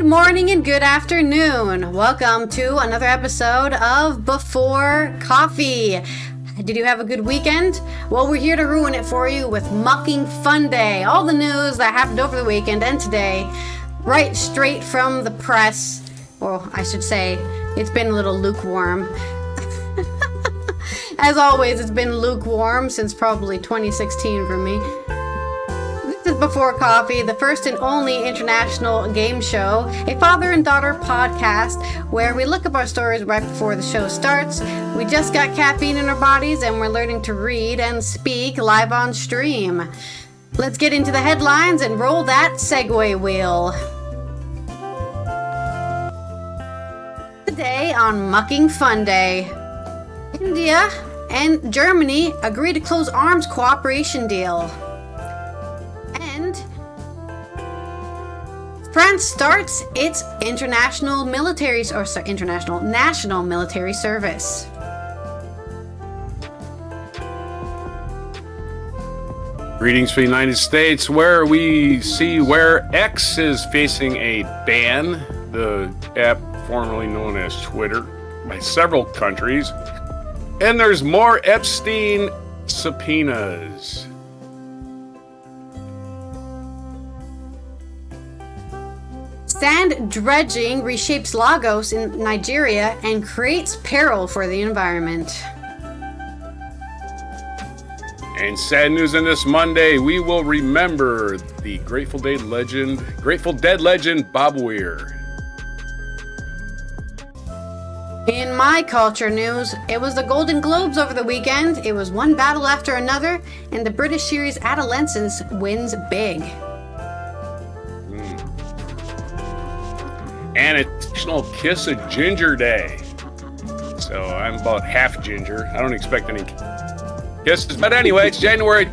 morning and good afternoon. Welcome to another episode of Before Coffee. Did you have a good weekend? Well, we're here to ruin it for you with Mucking Fun Day. All the news that happened over the weekend and today, right straight from the press. Or I should say, it's been a little lukewarm. As always, it's been lukewarm since probably 2016 for me. This is Before Coffee, the first and only international game show, a father and daughter podcast where we look up our stories right before the show starts. We just got caffeine in our bodies and we're learning to read and speak live on stream. Let's get into the headlines and roll that segue wheel. Today on Mucking Fun Day, India and Germany agree to close arms cooperation deal. And France starts its national military service. Greetings from the United States, where we see where X is facing a ban, the app formerly known as Twitter, by several countries. And there's more Epstein subpoenas. Sand dredging reshapes Lagos in Nigeria and creates peril for the environment. And sad news on this Monday, we will remember the Grateful Dead legend Bob Weir. In my culture news, it was the Golden Globes over the weekend. It was one battle after another, and the British series Adolescence wins big. And it's National Kiss a Ginger Day. So I'm about half ginger. I don't expect any kisses. But anyway, it's January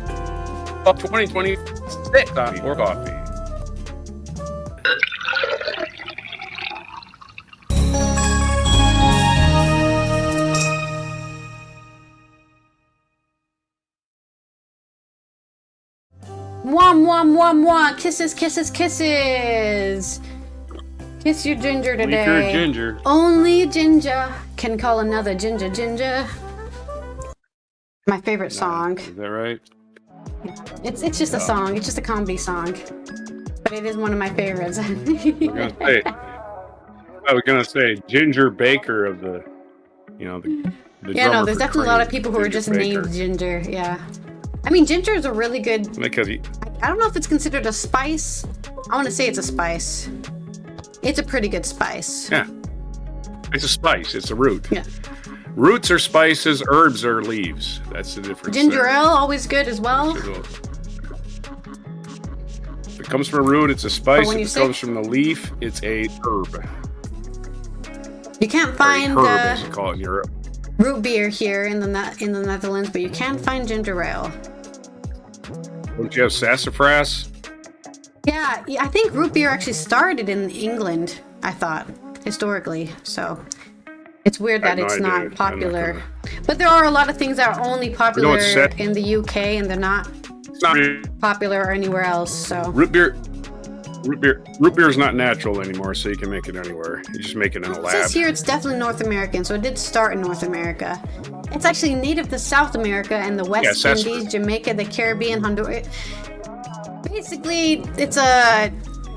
of 2026 on Before Coffee. Mwah, mwah, mwah, mwah. Kisses, kisses, kisses. Kiss your ginger today. If you're a ginger. Only ginger can call another ginger ginger. My favorite song. Is that right? It's just a song. It's just a comedy song. But it is one of my favorites. I was gonna say Ginger Baker of the yeah, no, there's definitely a lot of people who are Ginger just Baker. named Ginger. Yeah. I mean, ginger is a really good... Because I don't know if it's considered a spice. I want to say it's a spice. It's a pretty good spice. yeah, it's a spice. It's a root. Yeah. Roots are spices. Herbs are leaves. That's the difference. Ginger there. ale, always good as well. If it comes from a root, it's a spice. When If you it say- comes from the leaf, it's a herb. You can't Or a find herb, as you call it in Europe. root beer here in the Netherlands, but you can find ginger ale. Don't you have sassafras? Yeah, I think root beer actually started in England, I thought, historically. So it's weird that it's not popular. But there are a lot of things that are only popular in the UK and they're not popular anywhere else. So Root beer is not natural anymore, so you can make it anywhere. You just make it in a it lab. says here it's definitely North American, so it did start in North America. It's actually native to South America and the West Indies, Jamaica, the Caribbean, Honduras. Basically, it's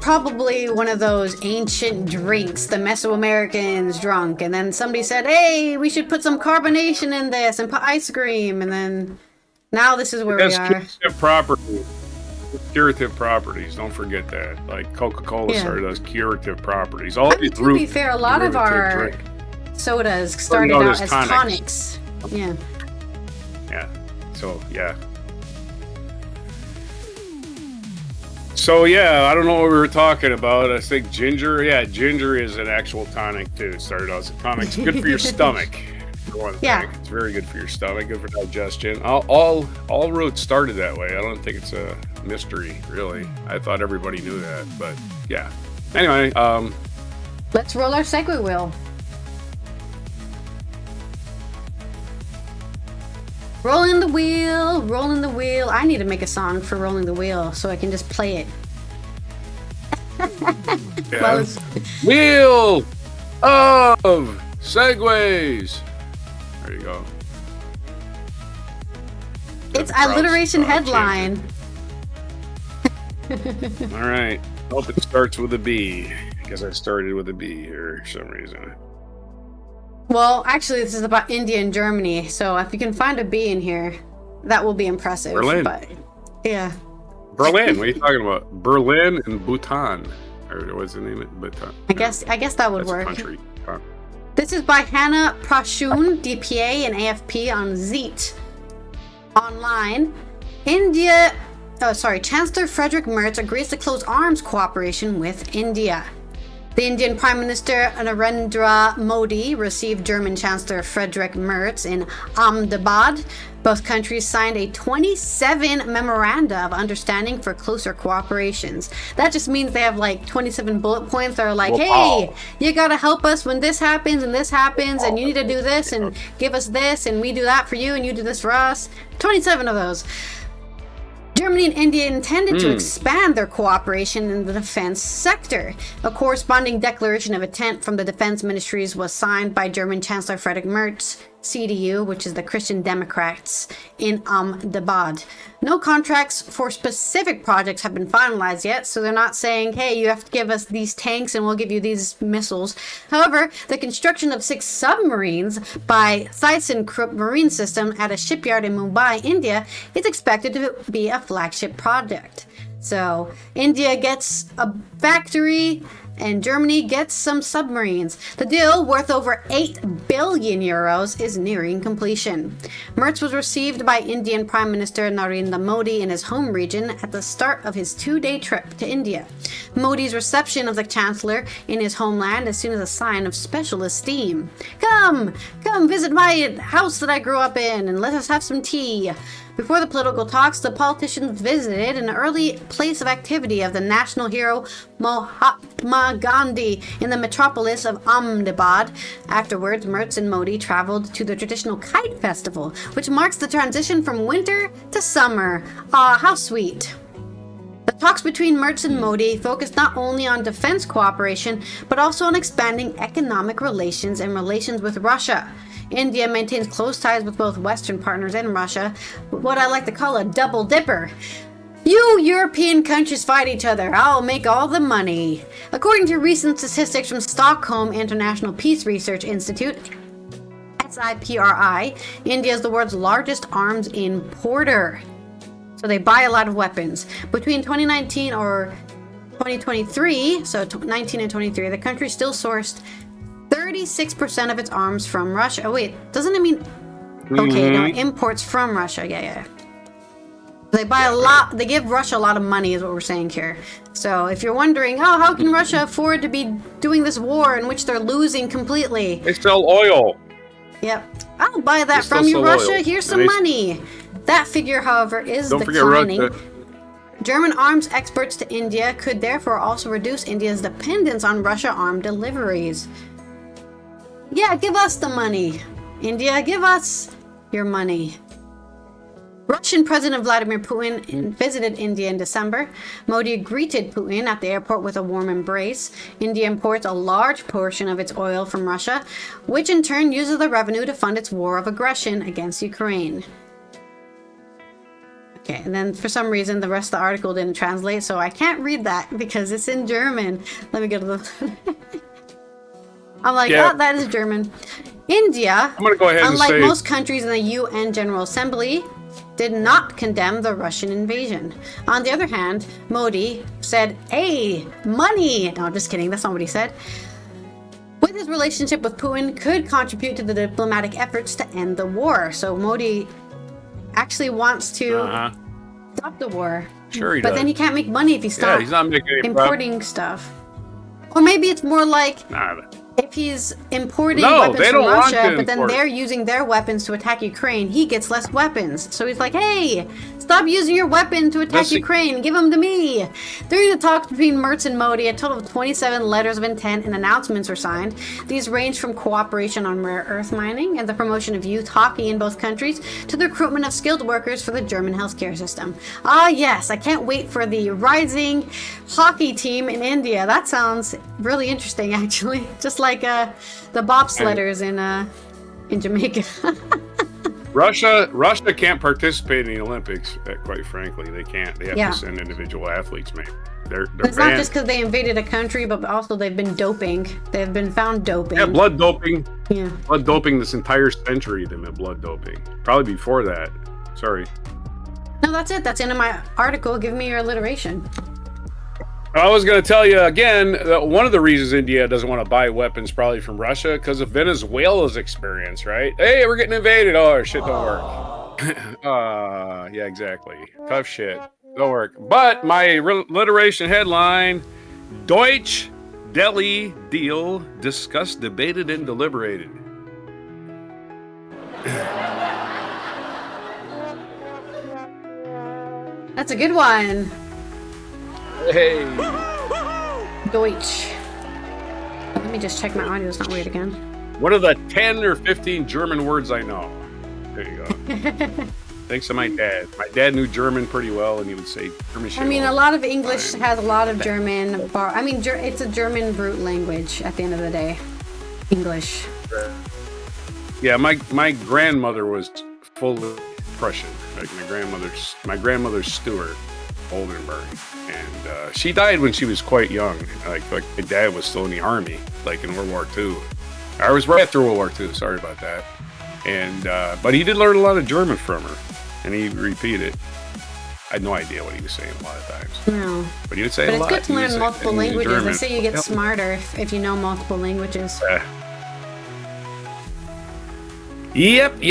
probably one of those ancient drinks the Mesoamericans drunk, and then somebody said, hey, we should put some carbonation in this and put ice cream, and then now this is where we are. Curative properties, don't forget that. Like Coca-Cola started as curative properties. All these to be fair, a lot of our sodas started out as tonics. Yeah. Yeah. So, yeah. So, yeah, I don't know what we were talking about. I think ginger. Yeah, ginger is an actual tonic, too. It started out as a tonic. It's good for your stomach, for one thing. It's very good for your stomach, good for digestion. All roots started that way. I don't think it's a mystery, really. I thought everybody knew that, but, yeah. Anyway, let's roll our segue wheel. Rolling the wheel, rolling the wheel. I need to make a song for rolling the wheel so I can just play it. Yeah. Wheel of segways. There you go. It's alliteration headline. All right. Hope it starts with a B, because I started with a B here for some reason. Well, actually, this is about India and Germany, so if you can find a B in here, that will be impressive. Berlin. But, yeah. Berlin. What are you talking about? Berlin and Bhutan, or what's the name of it? Bhutan. I guess that would That's work. a country. This is by Hannah Prashun, DPA and AFP on Zeet. Online, Chancellor Friedrich Merz agrees to close arms cooperation with India. The Indian Prime Minister Narendra Modi received German Chancellor Friedrich Merz in Ahmedabad. Both countries signed a 27 memoranda of understanding for closer cooperations. That just means they have like 27 bullet points that are like, hey, you gotta help us when this happens, and you need to do this, and give us this, and we do that for you, and you do this for us. 27 of those. Germany and India intended to expand their cooperation in the defense sector. A corresponding declaration of intent from the defense ministries was signed by German Chancellor Friedrich Merz, CDU, which is the Christian Democrats, in Ahmedabad. No contracts for specific projects have been finalized yet, so they're not saying, hey, you have to give us these tanks and we'll give you these missiles. However, the construction of 6 submarines by ThyssenKrupp Marine System at a shipyard in Mumbai, India, is expected to be a flagship project. So, India gets a factory, and Germany gets some submarines. The deal, worth over 8 billion euros, is nearing completion. Merz was received by Indian Prime Minister Narendra Modi in his home region at the start of his 2-day trip to India. Modi's reception of the Chancellor in his homeland is seen as a sign of special esteem. Come visit my house that I grew up in, and let us have some tea. Before the political talks, the politicians visited an early place of activity of the national hero Mahatma Gandhi in the metropolis of Ahmedabad. Afterwards, Merz and Modi traveled to the traditional kite festival, which marks the transition from winter to summer. Ah, how sweet. The talks between Merz and Modi focused not only on defense cooperation, but also on expanding economic relations and relations with Russia. India maintains close ties with both Western partners and Russia, what I like to call a double dipper. You European countries fight each other, I'll make all the money. According to recent statistics from Stockholm International Peace Research Institute, SIPRI, India is the world's largest arms importer. So they buy a lot of weapons. Between 2019 or 2023, so 19 and 23, the country still sourced 36% of its arms from Russia. Oh wait, doesn't it mean... Okay, no, imports from Russia. Yeah. They buy a lot, they give Russia a lot of money is what we're saying here. So if you're wondering, oh, how can Russia afford to be doing this war in which they're losing completely? They sell oil. Yep. I'll buy that from you, Russia. Oil. Here's some money. That figure, however, is declining. German arms exports to India could therefore also reduce India's dependence on Russia armed deliveries. Yeah, give us the money. India, give us your money. Russian President Vladimir Putin visited India in December. Modi greeted Putin at the airport with a warm embrace. India imports a large portion of its oil from Russia, which in turn uses the revenue to fund its war of aggression against Ukraine. Okay, and then for some reason the rest of the article didn't translate, so I can't read that because it's in German. Let me go to the... I'm like, oh, that is German. India, I'm gonna go ahead unlike and say... most countries in the UN General Assembly, did not condemn the Russian invasion. On the other hand, Modi said, hey, money! No, I'm just kidding. That's not what he said. With his relationship with Putin could contribute to the diplomatic efforts to end the war. So Modi actually wants to stop the war. Sure he does. But then he can't make money if he stops he's not making any importing stuff. Or maybe it's more like if he's importing No, weapons they from don't want Russia, to but then import. they're using their weapons to attack Ukraine, he gets less weapons. So he's like, hey, stop using your weapon to attack Ukraine. Give them to me. During the talks between Merz and Modi, a total of 27 letters of intent and announcements were signed. These range from cooperation on rare earth mining and the promotion of youth hockey in both countries to the recruitment of skilled workers for the German healthcare system. Ah, yes, I can't wait for the rising hockey team in India. That sounds really interesting, actually. Just like the bobsledders in Jamaica. Russia can't participate in the Olympics. Quite frankly, they can't. They have Yeah. to send individual athletes, man. They're It's banned. not just because they invaded a country, but also they've been doping. They've been found doping. Yeah, blood doping. Yeah. Blood doping this entire century. They've been blood doping. Probably before that. Sorry. No, that's it. That's the end of my article. Give me your alliteration. I was going to tell you again that one of the reasons India doesn't want to buy weapons probably from Russia because of Venezuela's experience, right? Hey, we're getting invaded. Oh, our shit don't work. Yeah, exactly. Tough shit. Don't work. But my alliteration headline, Deutsch Delhi deal discussed, debated, and deliberated. That's a good one. Hey. Deutsch. Let me just check my audio. It's not weird again. One of the 10 or 15 German words I know. There you go. Thanks to my dad. My dad knew German pretty well, and he would say German shit. I mean, a lot of English has a lot of German. It's a German brute language at the end of the day. English. Yeah, my grandmother was full of Prussian. Like my grandmother's Stuart Oldenburg, and she died when she was quite young. Like my dad was still in the army, like in World War II. I was right after World War II. Sorry about that. And but he did learn a lot of German from her, and he repeated it. I had no idea what he was saying a lot of times. No. But he would say But a it's lot. good to He would learn say- multiple in languages. They German. say you get Yep. smarter if you know multiple languages. Yep.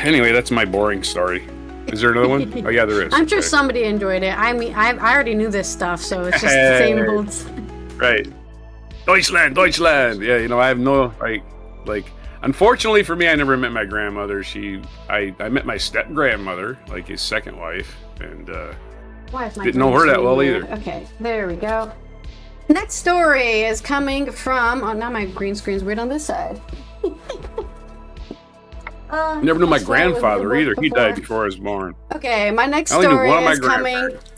Anyway, that's my boring story. Is there another one? Oh yeah, there is. I'm sure Okay. somebody enjoyed it. I mean, I already knew this stuff, so it's just the same old. Right. Deutschland. Yeah, I have no like. Unfortunately for me, I never met my grandmother. I met my step grandmother, like his second wife, and Why is my didn't know green her that screen well weird? either. Okay, there we go. Next story is coming from. Oh, now my green screen's weird on this side. I never knew my This one was grandfather the either. book He died before. before I was born. Okay, my next I only knew story one of my is coming grandparents.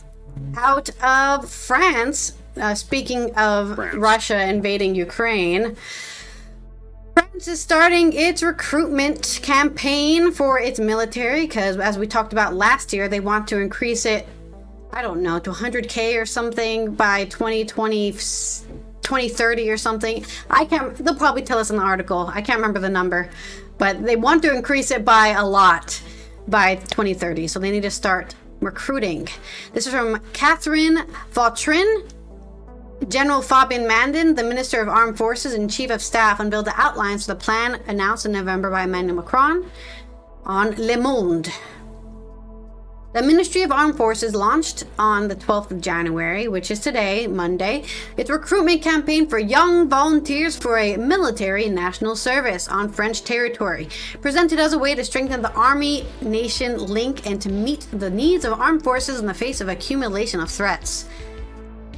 out of France. Speaking of France. Russia invading Ukraine, France is starting its recruitment campaign for its military because, as we talked about last year, they want to increase it, I don't know, to 100K or something by 2030 or something. They'll probably tell us in the article. I can't remember the number, but they want to increase it by a lot by 2030. So they need to start recruiting. This is from Catherine Vautrin. General Fabien Mandin, the Minister of Armed Forces and Chief of Staff, unveiled the outlines for the plan announced in November by Emmanuel Macron on Le Monde. The Ministry of Armed Forces launched on the 12th of January, which is today, Monday, its recruitment campaign for young volunteers for a military national service on French territory, presented as a way to strengthen the army-nation link and to meet the needs of armed forces in the face of accumulation of threats.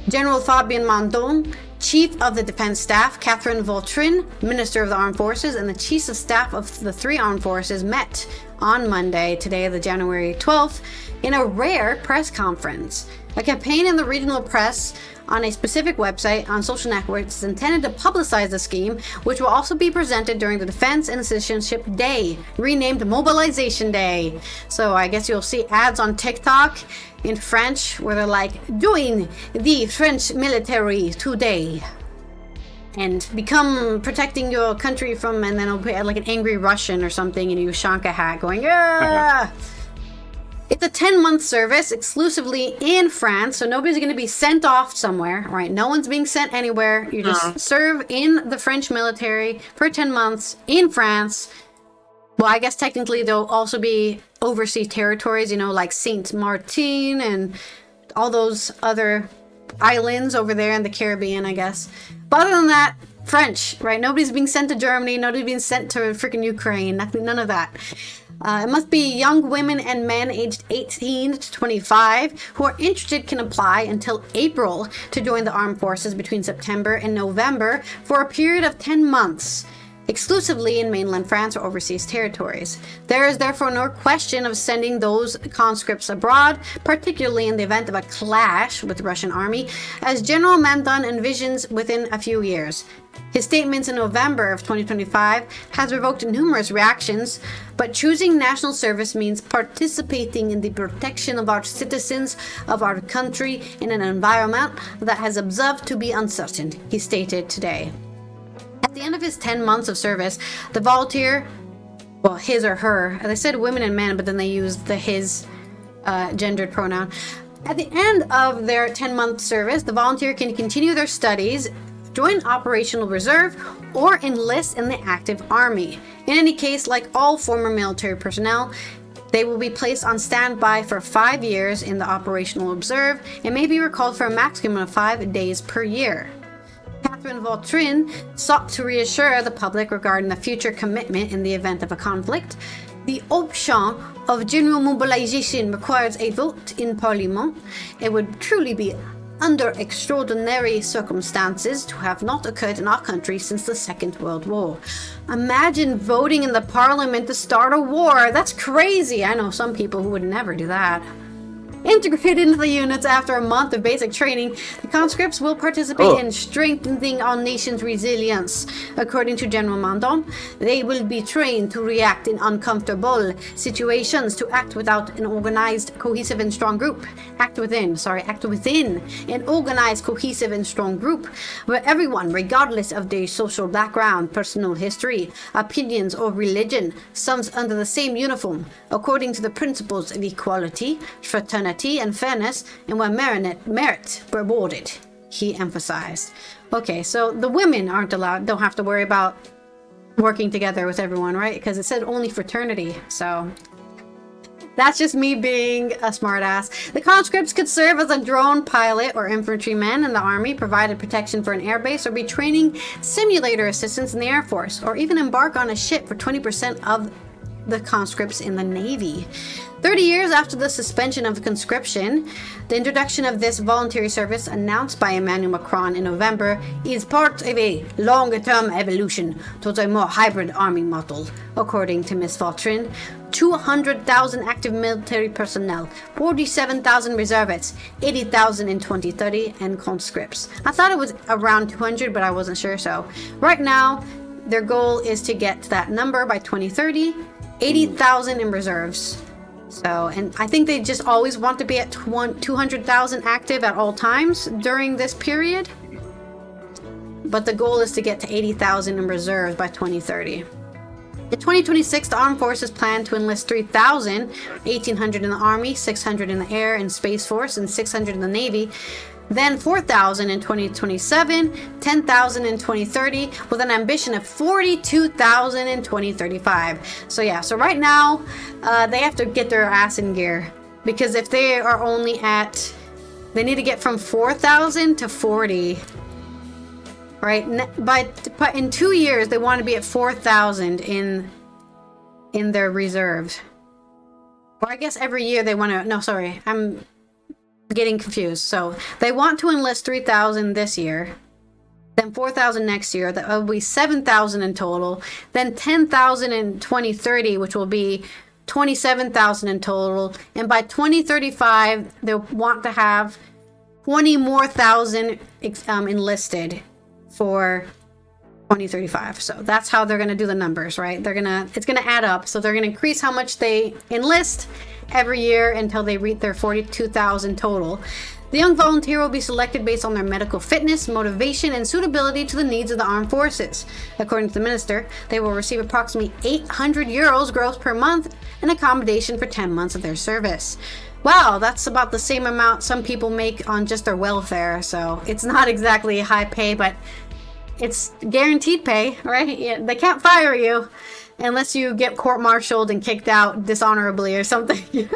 General Fabien Mandon, Chief of the Defense Staff, Catherine Vautrin, Minister of the Armed Forces, and the Chiefs of Staff of the three armed forces met on Monday, today, the January 12th, in a rare press conference. A campaign in the regional press on a specific website on social networks is intended to publicize the scheme, which will also be presented during the Defense and Citizenship Day, renamed Mobilization Day. So I guess you'll see ads on TikTok in French where they're like, join the French military today and become protecting your country from, and then it'll be like an angry Russian or something in a Ushanka hat going, ah! It's a 10-month service exclusively in France, so nobody's going to be sent off somewhere, right? No one's being sent anywhere. You just serve in the French military for 10 months in France. Well, I guess technically there'll also be overseas territories, like Saint Martin and all those other islands over there in the Caribbean, I guess. But other than that, French, right? Nobody's being sent to Germany. Nobody's being sent to freaking Ukraine. None of that. It must be young women and men aged 18 to 25 who are interested can apply until April to join the armed forces between September and November for a period of 10 months, exclusively in mainland France or overseas territories. There is therefore no question of sending those conscripts abroad, particularly in the event of a clash with the Russian army, as General Mandan envisions within a few years. His statements in November of 2025 has provoked numerous reactions, but choosing national service means participating in the protection of our citizens, of our country, in an environment that has observed to be uncertain, he stated today. At the end of his 10 months of service, the volunteer, well, his or her, they said women and men, but then they used the his gendered pronoun. At the end of their 10-month service, the volunteer can continue their studies, join operational reserve, or enlist in the active army. In any case, like all former military personnel, they will be placed on standby for 5 years in the operational reserve and may be recalled for a maximum of 5 days per year. Catherine Vautrin sought to reassure the public regarding the future commitment in the event of a conflict. The option of general mobilization requires a vote in Parliament. It would truly be under extraordinary circumstances to have not occurred in our country since the Second World War. Imagine voting in the Parliament to start a war. That's crazy. I know some people who would never do that. Integrated into the units after a month of basic training, the conscripts will participate in strengthening our nation's resilience. According to General Mandon, they will be trained to react in uncomfortable situations, to act without an organized, cohesive, and strong group. Act within an organized, cohesive, and strong group, where everyone, regardless of their social background, personal history, opinions, or religion, sums under the same uniform, according to the principles of equality, fraternity, and fairness, and where merit rewarded, he emphasized. Okay, so the women don't have to worry about working together with everyone, right? Because it said only fraternity, so that's just me being a smartass. The conscripts could serve as a drone pilot or infantryman in the army, provided protection for an airbase, or be training simulator assistants in the Air Force, or even embark on a ship for 20% of the conscripts in the Navy. 30 years after the suspension of conscription, the introduction of this voluntary service, announced by Emmanuel Macron in November, is part of a longer-term evolution towards a more hybrid army model, according to Ms. Vautrin. 200,000 active military personnel, 47,000 reservists, 80,000 in 2030, and conscripts. I thought it was around 200, but I wasn't sure. So right now, their goal is to get to that number by 2030, 80,000 in reserves. So, and I think they just always want to be at 200,000 active at all times during this period. But the goal is to get to 80,000 in reserves by 2030. In 2026, the Armed Forces plan to enlist 3,000, 1,800 in the Army, 600 in the Air and Space Force, and 600 in the Navy. Then 4,000 in 2027, 10,000 in 2030, with an ambition of 42,000 in 2035. So yeah, so right now, they have to get their ass in gear. Because if they are only at, they need to get from 4,000 to 40. Right? But in 2 years, they want to be at 4,000 in their reserves. Or I guess every year they want to, no, sorry, I'm getting confused. So they want to enlist 3,000 this year, then 4,000 next year. That will be 7,000 in total. Then 10,000 in 2030, which will be 27,000 in total. And by 2035, they want to have 20 more thousand enlisted for 2035. So that's how they're going to do the numbers, right? It's going to add up. So they're going to increase how much they enlist every year until they reach their 42,000 total. The young volunteer will be selected based on their medical fitness, motivation, and suitability to the needs of the armed forces. According to the minister, they will receive approximately 800 euros gross per month and accommodation for 10 months of their service. Wow, that's about the same amount some people make on just their welfare. So it's not exactly high pay, but it's guaranteed pay, right? Yeah, they can't fire you unless you get court-martialed and kicked out dishonorably or something.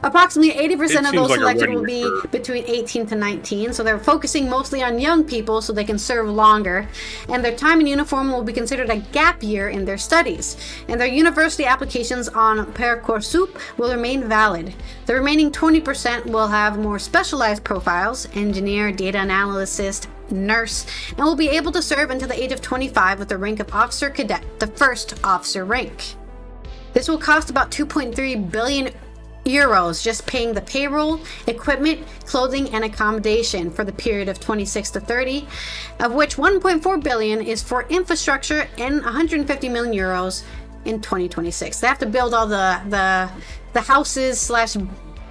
Approximately 80% of those like selected will be between 18 to 19, so they're focusing mostly on young people so they can serve longer, and their time in uniform will be considered a gap year in their studies, and their university applications on Parcoursup will remain valid. The remaining 20% will have more specialized profiles, engineer, data analyst, nurse, and will be able to serve until the age of 25 with the rank of officer cadet, the first officer rank. This will cost about 2.3 billion euros just paying the payroll, equipment, clothing, and accommodation for the period of 26 to 30, of which 1.4 billion is for infrastructure and 150 million euros in 2026. They have to build all the houses slash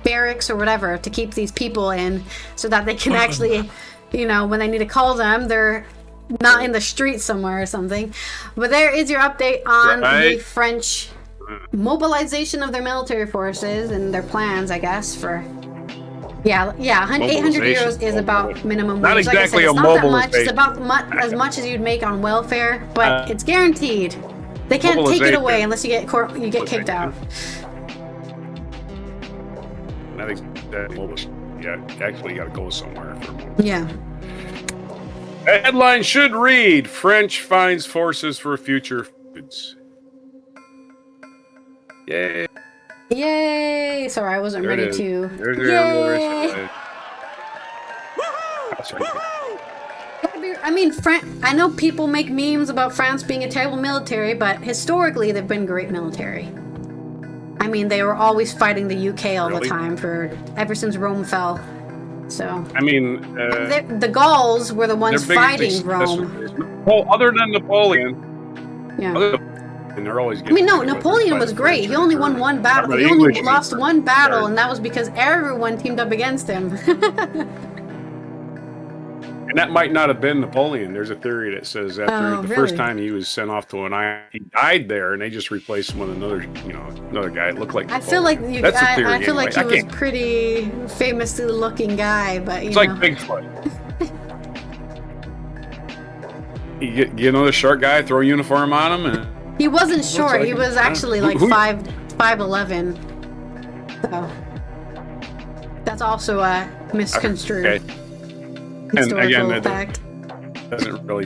barracks or whatever to keep these people in so that they can actually, you know, when they need to call them, they're not in the street somewhere or something. But there is your update on the French mobilization of their military forces and their plans, I guess, for 800 euros is about minimum wage. Not exactly like I said, it's a not that much. mobilization. It's about as much as you'd make on welfare, but it's guaranteed. They can't take it away unless you get kicked out. I think that actually you got to go somewhere for a moment. Yeah. The headline should read: French finds forces for future foods. Yay! Yay! Sorry, I wasn't ready to. There's Yay! I mean, I know people make memes about France being a terrible military, but historically they've been great military. I mean, they were always fighting the UK all the time ever since Rome fell. So. I mean, the Gauls were the ones fighting Rome. Well, other than Napoleon. Yeah. And they're always Napoleon was great. He only won one battle. He only lost one battle, and that was because everyone teamed up against him. And that might not have been Napoleon. There's a theory that says after first time he was sent off to an island, he died there, and they just replaced him with another guy that looked like Napoleon. I feel like that's a theory. I feel like he was a pretty famously looking guy, but it's like Bigfoot. You know the short guy, throw a uniform on him, and he wasn't short. He was actually like 5'11". So that's also a misconstrued. Okay. Historical and again, fact. doesn't really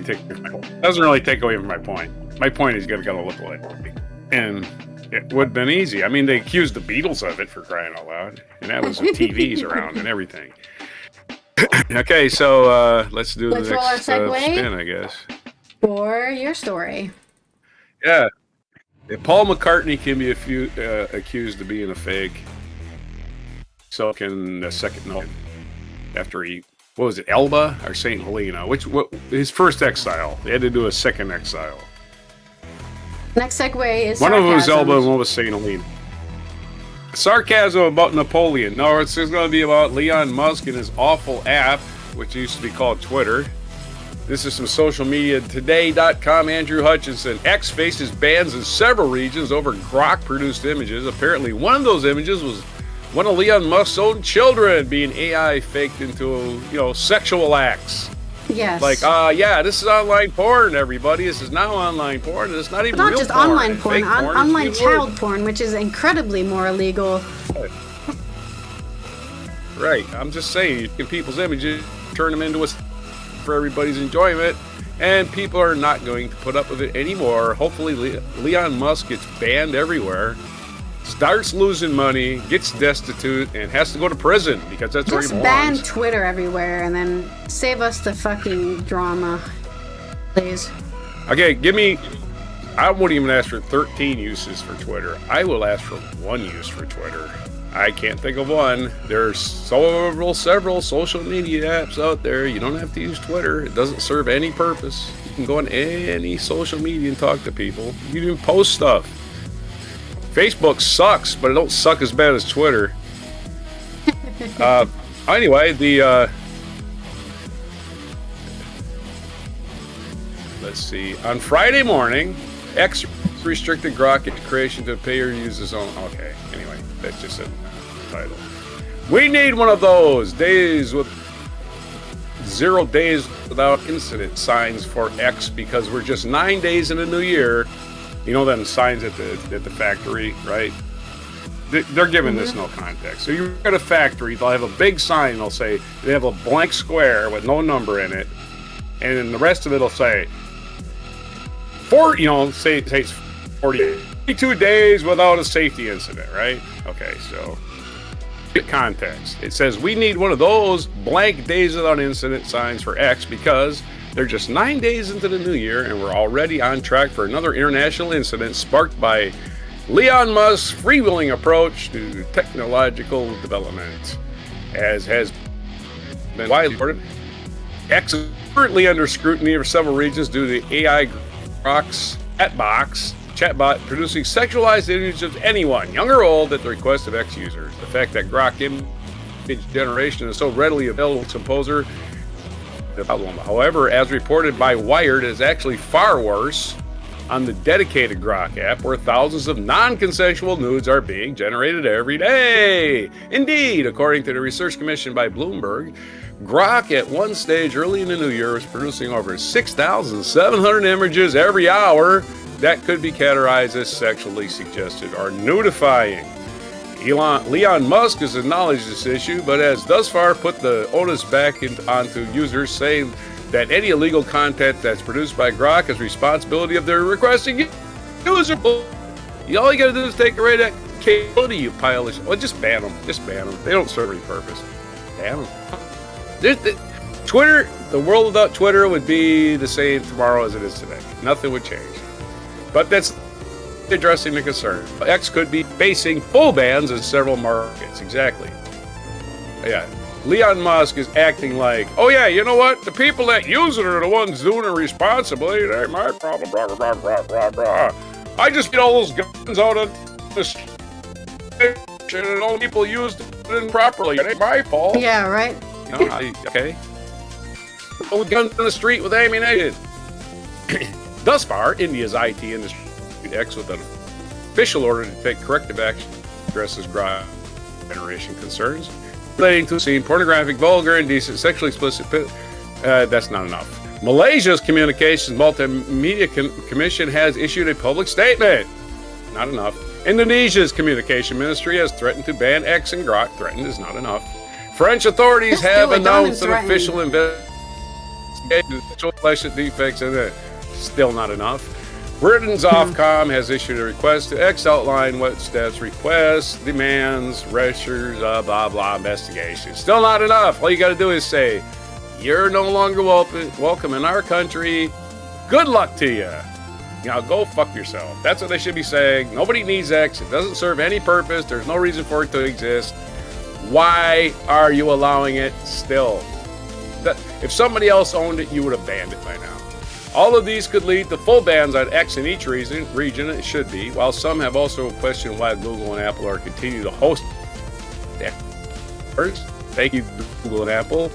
take away from my point. My point is you gotta look like it. And it would have been easy. I mean, they accused the Beatles of it, for crying out loud. And that was with TVs around and everything. Okay, so let's do the next spin, I guess. For your story. Yeah. Paul McCartney can be accused of being a fake. So can the second note after he, what was it, Elba or St. Helena? His first exile. They had to do a second exile. Next segue is one sarcasm. of them was Elba and one was St. Helena. Sarcasm about Napoleon. No, it's going to be about Elon Musk and his awful app, which used to be called Twitter. This is some social media. Today.com, Andrew Hutchinson. X faces bans in several regions over Grok-produced images. Apparently, one of those images was one of Elon Musk's own children being AI faked into, sexual acts. Yes. Like, this is online porn, everybody. This is now online porn. It's not even real porn. Not just online porn, online child porn, which is incredibly more illegal. Right. I'm just saying, you get people's images, turn them into for everybody's enjoyment, and people are not going to put up with it anymore. Hopefully, Elon Musk gets banned everywhere, starts losing money, gets destitute, and has to go to prison because that's where he belongs. Just ban Twitter everywhere and then save us the fucking drama, please. Okay, I won't even ask for 13 uses for Twitter. I will ask for one use for Twitter. I can't think of one. There's several social media apps out there. You don't have to use Twitter. It doesn't serve any purpose. You can go on any social media and talk to people. You can even post stuff. Facebook sucks, but it don't suck as bad as Twitter. Anyway, let's see. On Friday morning, X restricted Grok creation to pay or use his own. Okay, anyway, that's just a title. We need one of those days with 0 days without incident signs for X because we're just 9 days in a new year. You know them signs at the factory, right? They're giving this no context. So you got a factory, they'll have a big sign, they'll say, they have a blank square with no number in it, and then the rest of it will say, say it's 42 days without a safety incident, right? Okay, so context. It says we need one of those blank days without incident signs for X because they're just 9 days into the new year and we're already on track for another international incident sparked by Elon Musk's freewheeling approach to technological development. As has been widely reported, X is currently under scrutiny for several regions due to the AI Grok's chatbot producing sexualized images of anyone, young or old, at the request of X users. The fact that Grok image generation is so readily available to Composer, the problem. However, as reported by Weir, it is actually far worse on the dedicated Grok app, where thousands of non-consensual nudes are being generated every day. Indeed, according to the research commissioned by Bloomberg, Grok at one stage early in the new year was producing over 6,700 images every hour that could be categorized as sexually suggested or nudifying. Elon Musk has acknowledged this issue, but has thus far put the onus back onto users, saying that any illegal content that's produced by Grok is responsibility of their requesting user. All you gotta do is take away that capability, you pile of shit. Well, just ban them. Just ban them. They don't serve any purpose. Ban them. Twitter, the world without Twitter would be the same tomorrow as it is today. Nothing would change. But that's addressing the concern. X could be facing full bans in several markets. Exactly. Yeah. Elon Musk is acting like, oh yeah, you know what? The people that use it are the ones doing it responsibly. It ain't my problem. Blah, blah, blah, blah, blah. I just get all those guns out of the street and all the people used it improperly. It ain't my fault. Yeah, right. You know, okay. All the guns in the street with ammunition. Thus far, India's IT industry X with an official order to take corrective action addresses Grok generation concerns relating to seeing pornographic, vulgar, indecent, sexually explicit. That's not enough. Malaysia's Communications Multimedia Commission has issued a public statement. Not enough. Indonesia's Communication Ministry has threatened to ban X and Grok. Threatened is not enough. French authorities have announced an official investigation into sexual alleged defects in it. Still not enough. Britain's Ofcom has issued a request to X outline what steps, requests, demands, pressures, blah, blah, investigation. Still not enough. All you got to do is say, you're no longer welcome in our country. Good luck to you. Now go fuck yourself. That's what they should be saying. Nobody needs X. It doesn't serve any purpose. There's no reason for it to exist. Why are you allowing it still? If somebody else owned it, you would have banned it by now. All of these could lead to full bans on X in each region, it should be, while some have also questioned why Google and Apple are continuing to host it. Thank you, Google and Apple.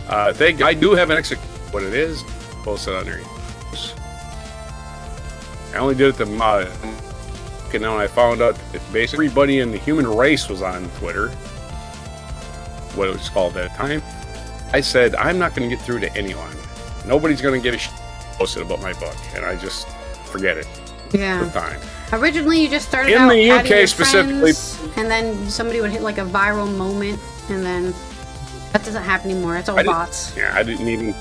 I do have an X, what it is, posted on there. I only did it to and then when I found out that basically everybody in the human race was on Twitter, what it was called at the time, I said, I'm not going to get through to anyone. Nobody's going to give a shit posted about my book, and I just forget it. Yeah. For time. Originally, you just started in out the adding your UK specifically, friends, and then somebody would hit like a viral moment, and then that doesn't happen anymore. It's all bots. Yeah, I didn't even.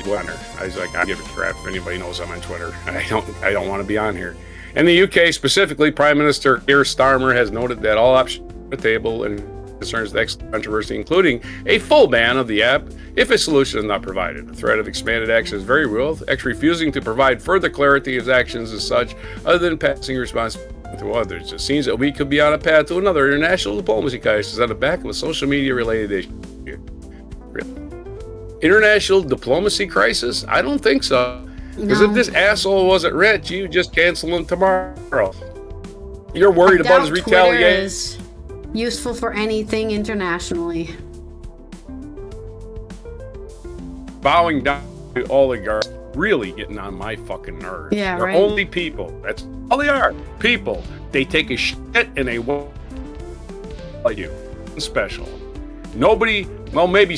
I was like, I give a crap if anybody knows I'm on Twitter. I don't want to be on here. In the UK specifically, Prime Minister Keir Starmer has noted that all options on the table and concerns the X controversy, including a full ban of the app if a solution is not provided. The threat of expanded action is very real. X refusing to provide further clarity of actions as such, other than passing responsibility to others. It seems that we could be on a path to another international diplomacy crisis on the back of a social media related issue. International diplomacy crisis? I don't think so. Because if this asshole wasn't rich, you just cancel him tomorrow. You're worried about his retaliation. Useful for anything internationally. Bowing down to oligarchs, really getting on my fucking nerves. Yeah, They're right. only people. That's all they are. People. They take a shit and they won't like you. Special. Nobody, well, maybe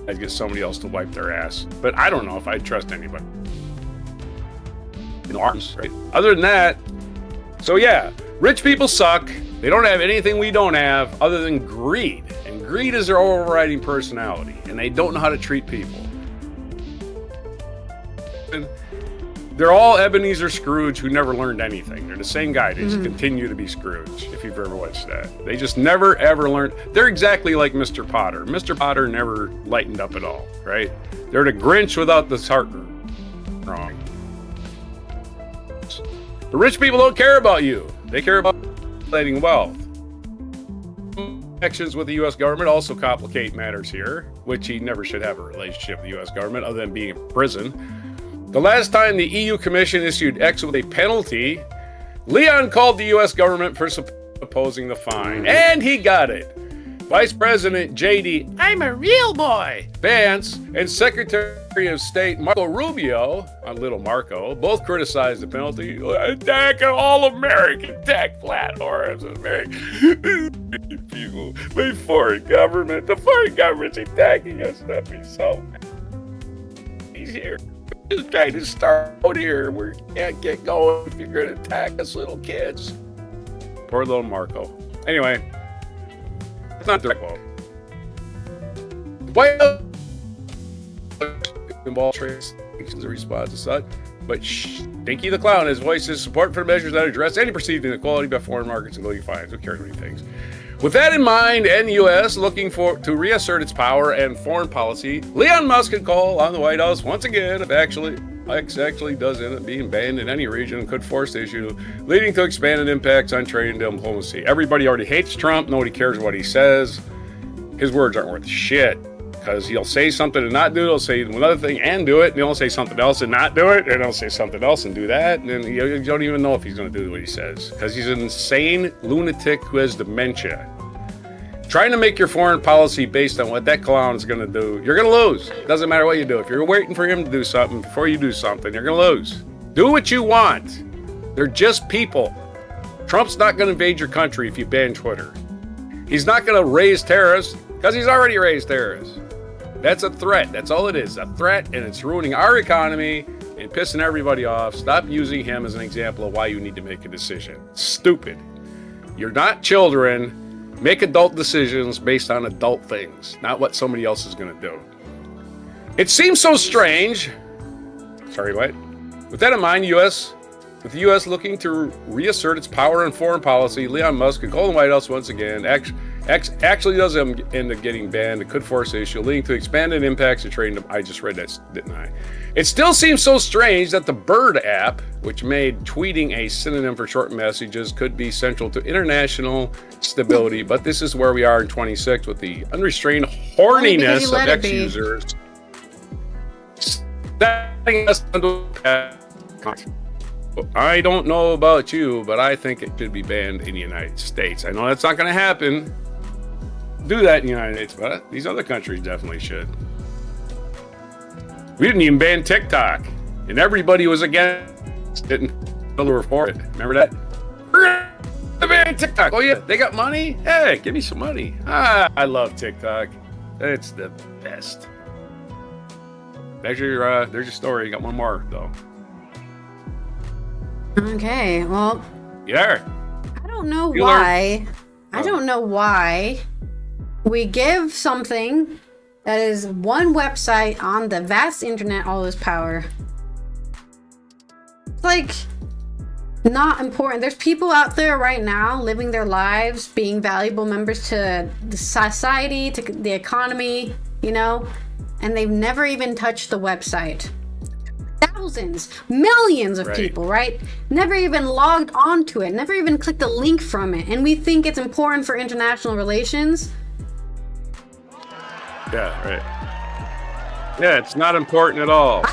I'd get somebody else to wipe their ass, but I don't know if I'd trust anybody. In arms, right? Other than that, So yeah, rich people suck. They don't have anything we don't have other than greed. And greed is their overriding personality. And they don't know how to treat people. And they're all Ebenezer Scrooge who never learned anything. They're the same guy. They just continue to be Scrooge, if you've ever watched that. They just never, ever learned. They're exactly like Mr. Potter. Mr. Potter never lightened up at all, right? They're the Grinch without the heart wrong. The rich people don't care about you. They care about accumulating wealth. Actions with the U.S. government also complicate matters here, which he never should have a relationship with the U.S. government other than being in prison. The last time the EU Commission issued X with a penalty, Leon called the U.S. government for opposing the fine, and he got it. Vice President J.D. I'm a real boy Vance and Secretary of State Marco Rubio, little Marco, both criticized the penalty. Attack all American tech platforms, American people, my foreign government. The foreign government's attacking us. That'd be so. He's here. Just trying to start out here. We can't get going if you're going to attack us little kids. Poor little Marco. Anyway, it's not direct quote. White House involved translations in response to such, but Stinky the Clown has voiced his support for measures that address any perceived inequality by foreign markets, including fines. Who cares what he thinks? With that in mind, and the U.S. looking to reassert its power and foreign policy, Leon Musk had called on the White House once again if X actually does end up being banned in any region and could force the issue, leading to expanded impacts on trade and diplomacy. Everybody already hates Trump. Nobody cares what he says. His words aren't worth shit because he'll say something and not do it. He'll say another thing and do it. And he'll say something else and not do it. And he'll say something else and do that. And then you don't even know if he's going to do what he says because he's an insane lunatic who has dementia. Trying to make your foreign policy based on what that clown is going to do, you're going to lose. Doesn't matter what you do. If you're waiting for him to do something before you do something, you're going to lose. Do what you want. They're just people. Trump's not going to invade your country if you ban Twitter. He's not going to raise tariffs because he's already raised tariffs. That's a threat. That's all it is. A threat, and it's ruining our economy and pissing everybody off. Stop using him as an example of why you need to make a decision. Stupid. You're not children. Make adult decisions based on adult things, not what somebody else is going to do. It seems so strange. Sorry, what? With that in mind, with the U.S. looking to reassert its power and foreign policy, Leon Musk could call the White House once again. Actually does end up getting banned. It could force the issue, leading to expanded impacts to trade. I just read that, didn't I? It still seems so strange that the Bird app, which made tweeting a synonym for short messages, could be central to international stability. But this is where we are in 26 with the unrestrained horniness of X users. I don't know about you, but I think it should be banned in the United States. I know that's not going to happen. Do that in the United States, but these other countries definitely should. We didn't even ban TikTok, and everybody was against it until they were for it. Remember that? We're gonna ban TikTok. Oh yeah, they got money? Hey, give me some money. I love TikTok. It's the best. There's your story. You got one more though. Okay, well. Yeah. I don't know why. I don't know why we give something that is one website on the vast internet all this power. It's like not important. There's people out there right now living their lives, being valuable members to the society, to the economy, you know, and they've never even touched the website. Thousands, millions of people, right? Never even logged onto it, never even clicked a link from it, and we think it's important for international relations. Yeah, right. Yeah, it's not important at all.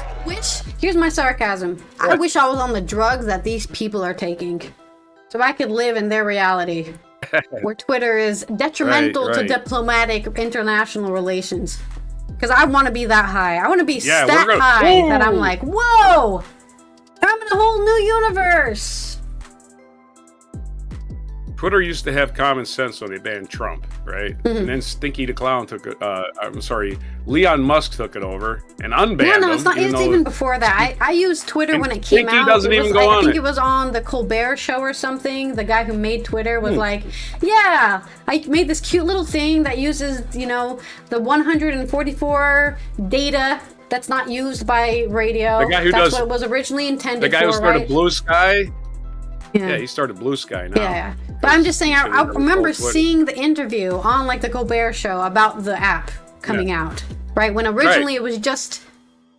Here's my sarcasm. What? I wish I was on the drugs that these people are taking, so I could live in their reality, where Twitter is detrimental to diplomatic international relations. Because I want to be that high. I want to be high that I'm like, whoa! I'm in a whole new universe. Twitter used to have common sense when they banned Trump. right? And then Stinky the Clown took it. Leon Musk took it over and unbanned him. No, it's not. It's even before that. I used Twitter when it came out. Doesn't even go on I think it was on the Colbert Show or something. The guy who made Twitter was like, "Yeah, I made this cute little thing that uses, the 144 data that's not used by radio. The guy who that's what it was originally intended for, the guy who started right? Blue Sky. Yeah, he started Blue Sky now. Yeah. But I'm just saying, I remember seeing the interview on like the Colbert Show about the app coming out, right? When originally it was just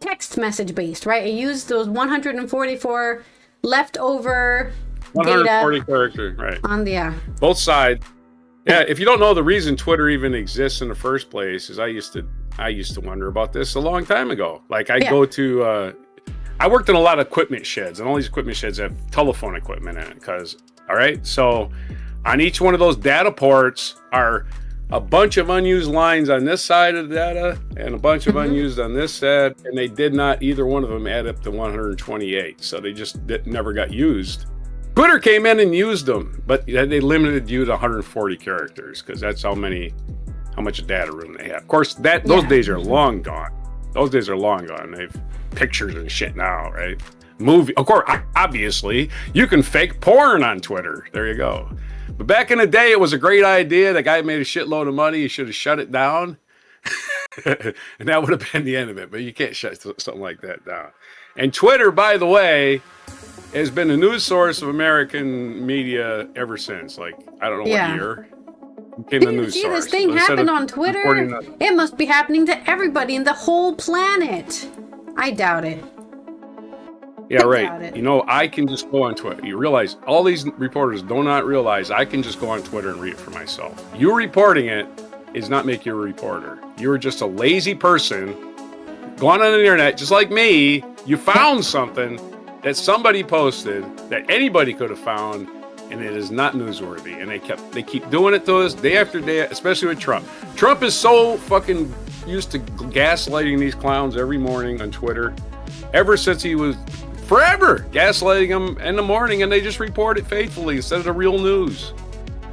text message based, right? It used those 144 leftover 140 data characters, right? On the both sides. Yeah, if you don't know, the reason Twitter even exists in the first place is I used to wonder about this a long time ago. Like go to I worked in a lot of equipment sheds, and all these equipment sheds have telephone equipment in it. All right, so on each one of those data ports are a bunch of unused lines on this side of the data and a bunch of unused on this side, and they did not, either one of them add up to 128. So they just never got used. Twitter came in and used them, but they limited you to 140 characters because that's how much data room they have. Of course, those days are long gone. Those days are long gone. They've pictures and shit now, right? Of course, obviously, you can fake porn on Twitter. There you go. But back in the day, it was a great idea. The guy made a shitload of money. He should have shut it down. And that would have been the end of it. But you can't shut something like that down. And Twitter, by the way, has been a news source of American media ever since. Like, I don't know what year. Did you see this thing happened on Twitter? It must be happening to everybody in the whole planet. I doubt it. Yeah, right. I can just go on Twitter. You realize all these reporters do not realize I can just go on Twitter and read it for myself. You reporting it is not make you a reporter. You're just a lazy person going on the internet, just like me. You found something that somebody posted that anybody could have found, and it is not newsworthy. And they keep doing it to us day after day, especially with Trump. Trump is so fucking used to gaslighting these clowns every morning on Twitter, ever since he was forever gaslighting them in the morning, and they just report it faithfully instead of the real news.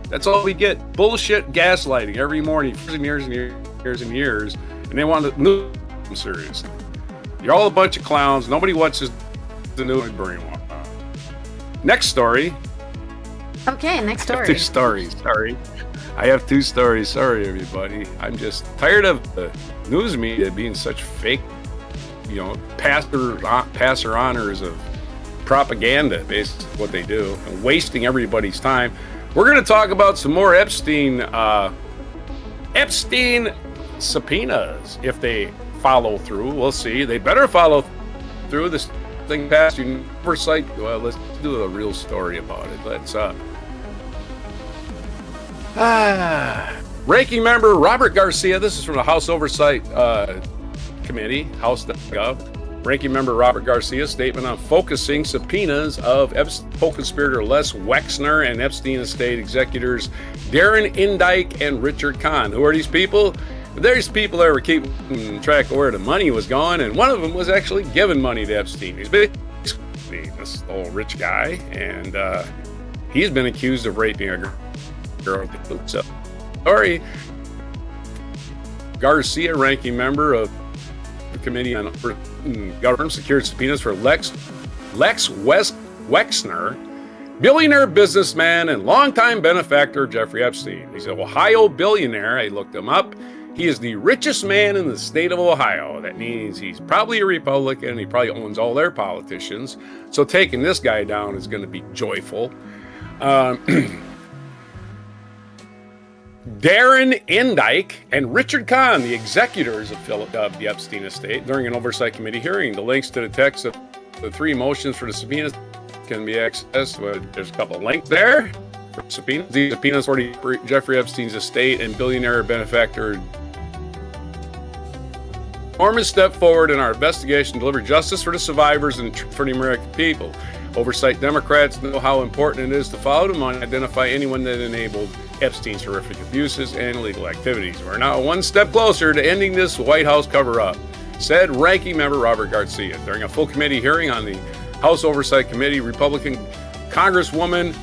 That's all we get. Bullshit gaslighting every morning, years and years, and they want to news them seriously. You're all a bunch of clowns. Nobody watches the news. Next story. Okay, next story. Two stories. Sorry. I have two stories. Sorry, everybody. I'm just tired of the news media being such fake, passer honors of propaganda, basically what they do, and wasting everybody's time. We're going to talk about some more Epstein subpoenas if they follow through. We'll see. They better follow through. This thing passed oversight. Well, let's do a real story about it. Let's ranking member Robert Garcia. This is from the House Oversight Committee, House.gov. Ranking member Robert Garcia's statement on focusing subpoenas of co-conspirator Les Wexner and Epstein estate executors Darren Indyke and Richard Kahn. Who are these people? There's people that were keeping track of where the money was going, and one of them was actually giving money to Epstein. He's basically this old rich guy, and he's been accused of raping a girl. So, sorry. Garcia, ranking member of the Committee on Government, secured subpoenas for Lex Wexner, billionaire businessman and longtime benefactor of Jeffrey Epstein. He's an Ohio billionaire. I looked him up. He is the richest man in the state of Ohio. That means he's probably a Republican. He probably owns all their politicians. So taking this guy down is going to be joyful. Darren Indyke and Richard Kahn, the executors of the Epstein estate, during an oversight committee hearing. The links to the text of the three motions for the subpoenas can be accessed. There's a couple of links there for subpoenas. These subpoenas for Jeffrey Epstein's estate and billionaire benefactor. Enormous step forward in our investigation to deliver justice for the survivors and for the American people. Oversight Democrats know how important it is to follow the money and identify anyone that enabled Epstein's horrific abuses and illegal activities. We're now one step closer to ending this White House cover-up, said ranking member Robert Garcia. During a full committee hearing on the House Oversight Committee, Republican Congresswoman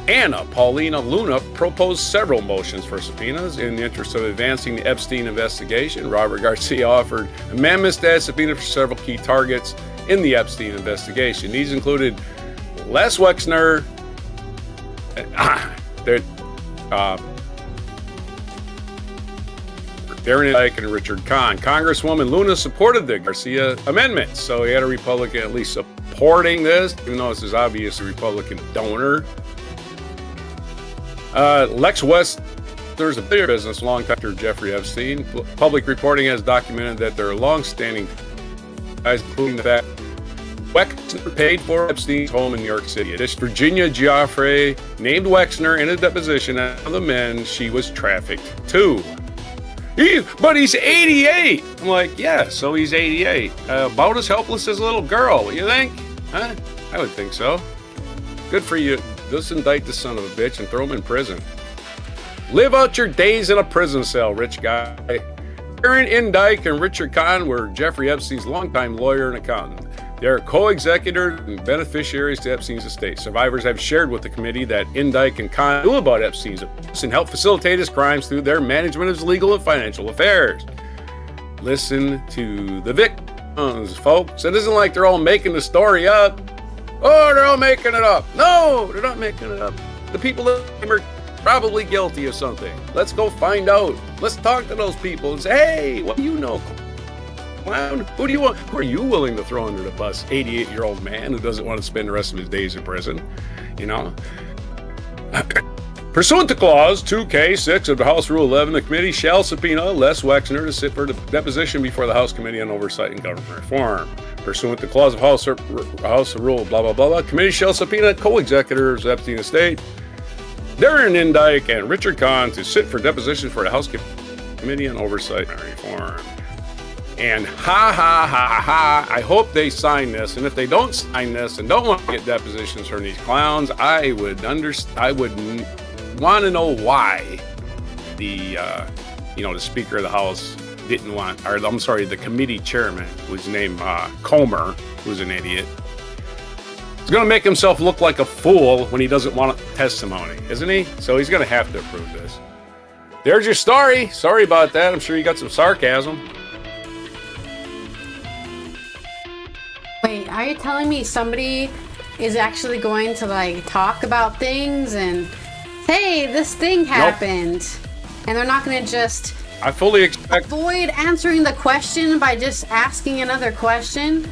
Anna Paulina Luna proposed several motions for subpoenas in the interest of advancing the Epstein investigation. Robert Garcia offered amendments to add subpoena for several key targets in the Epstein investigation. These included Les Wexner, Darren Dyke, and Richard Kahn. Congresswoman Luna supported the Garcia amendments, so he had a Republican at least supporting this, even though this is obviously a Republican donor. Lex West, there's a bigger business long time after Jeffrey Epstein. Public reporting has documented that there are long-standing ties, including the fact Wexner paid for Epstein's home in New York City. Virginia Giuffre named Wexner in a deposition as one of the men she was trafficked to. But he's 88. I'm like, yeah, so he's 88. About as helpless as a little girl. What you think? Huh? I would think so. Good for you. Just indict the son of a bitch and throw him in prison. Live out your days in a prison cell, rich guy. Darren Dyke and Richard Kahn were Jeffrey Epstein's longtime lawyer and accountant. They are co-executors and beneficiaries to Epstein's estate. Survivors have shared with the committee that Dyke and Kahn knew about Epstein's abuse and helped facilitate his crimes through their management of his legal and financial affairs. Listen to the victims, folks. It isn't like they're all making the story up. Oh, they're all making it up. No, they're not making it up. The people that are probably guilty of something. Let's go find out. Let's talk to those people and say, hey, what do you know? Clown? Who do you want? Who are you willing to throw under the bus? 88-year-old man who doesn't want to spend the rest of his days in prison, you know? Pursuant to Clause 2K6 of the House Rule 11, the committee shall subpoena Les Wexner to sit for the deposition before the House Committee on Oversight and Government Reform. Pursuant to Clause of House Rule blah, blah, blah, blah, committee shall subpoena co-executors of Epstein estate, Darren Dyke and Richard Kahn, to sit for deposition for the House Committee on Oversight and Reform. And I hope they sign this. And if they don't sign this and don't want to get depositions from these clowns, I would want to know why the Speaker of the House didn't want, or I'm sorry, the committee chairman, who's named Comer, who's an idiot, is going to make himself look like a fool when he doesn't want testimony, isn't he? So he's going to have to approve this. There's your story. Sorry about that. I'm sure you got some sarcasm. Wait, are you telling me somebody is actually going to like talk about things and hey, this thing happened, and they're not going to just I fully expect avoid answering the question by just asking another question?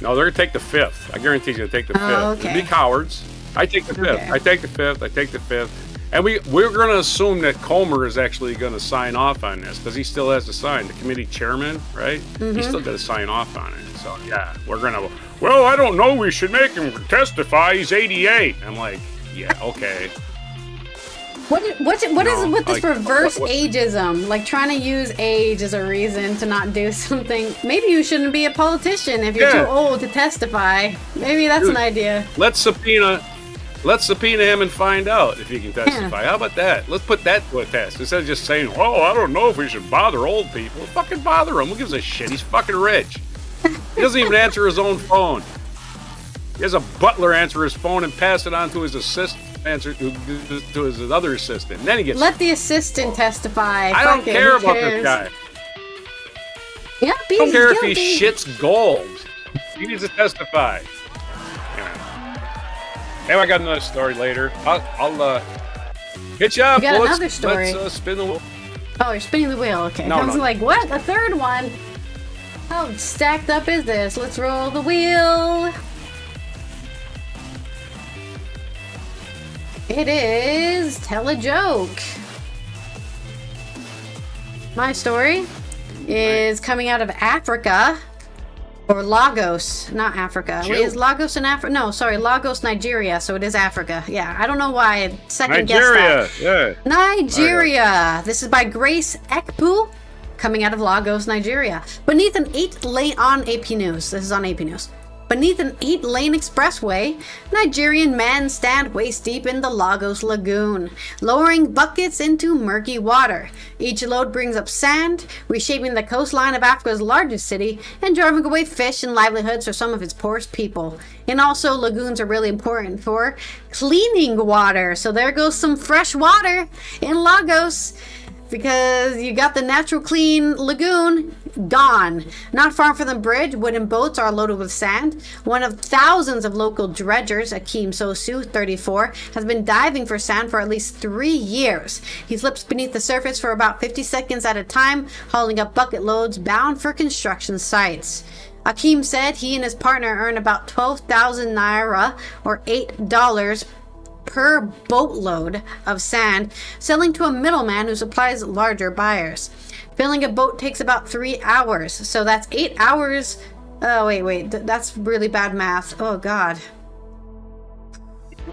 No, they're going to take the fifth. I guarantee you're going to take the fifth. Okay. They'll be cowards. I take the fifth. Okay. I take the fifth. I take the fifth. And we're going to assume that Comer is actually going to sign off on this because he still has to sign. The committee chairman, right? Mm-hmm. He's still got to sign off on it. So, yeah, we're going to, well, I don't know. We should make him testify. He's 88. I'm like, yeah, okay. What is with this reverse ageism? Like trying to use age as a reason to not do something. Maybe you shouldn't be a politician if you're too old to testify. Maybe that's an idea. Let's subpoena him and find out if he can testify. How about that? Let's put that to a test. Instead of just saying, well, I don't know if we should bother old people. Fucking bother him. Who gives a shit? He's fucking rich. He doesn't even answer his own phone. He has a butler answer his phone and pass it on to his assistant, to his other assistant. And then he gets... Let the assistant testify. I don't care about this guy. Yeah, I don't care if he shits gold. He needs to testify. Hey, I got another story later. I'll hit you up. You got another story. Let's spin the wheel. Oh, you're spinning the wheel. Okay. No, I was like, what? A third one? How stacked up is this? Let's roll the wheel. It is Tell a Joke. My story is coming out of Africa. Or Lagos, not Africa. Wait, is Lagos in Africa? No, sorry, Lagos, Nigeria. So it is Africa. Yeah, I don't know why I second guessed that. Yeah. Nigeria. This is by Grace Ekpu, coming out of Lagos, Nigeria. Beneath an 8 lay on AP News. This is on AP News. Beneath an 8-lane expressway, Nigerian men stand waist-deep in the Lagos Lagoon, lowering buckets into murky water. Each load brings up sand, reshaping the coastline of Africa's largest city, and driving away fish and livelihoods for some of its poorest people. And also, lagoons are really important for cleaning water. So there goes some fresh water in Lagos, because you got the natural clean lagoon gone. Not far from the bridge, wooden boats are loaded with sand. One of thousands of local dredgers, Akeem Sosu, 34, has been diving for sand for at least 3 years. He slips beneath the surface for about 50 seconds at a time, hauling up bucket loads bound for construction sites. Akeem said he and his partner earn about 12,000 naira, or $8 per boatload of sand, selling to a middleman who supplies larger buyers. Filling a boat takes about 3 hours, so that's 8 hours. Oh, wait, that's really bad math. Oh, God.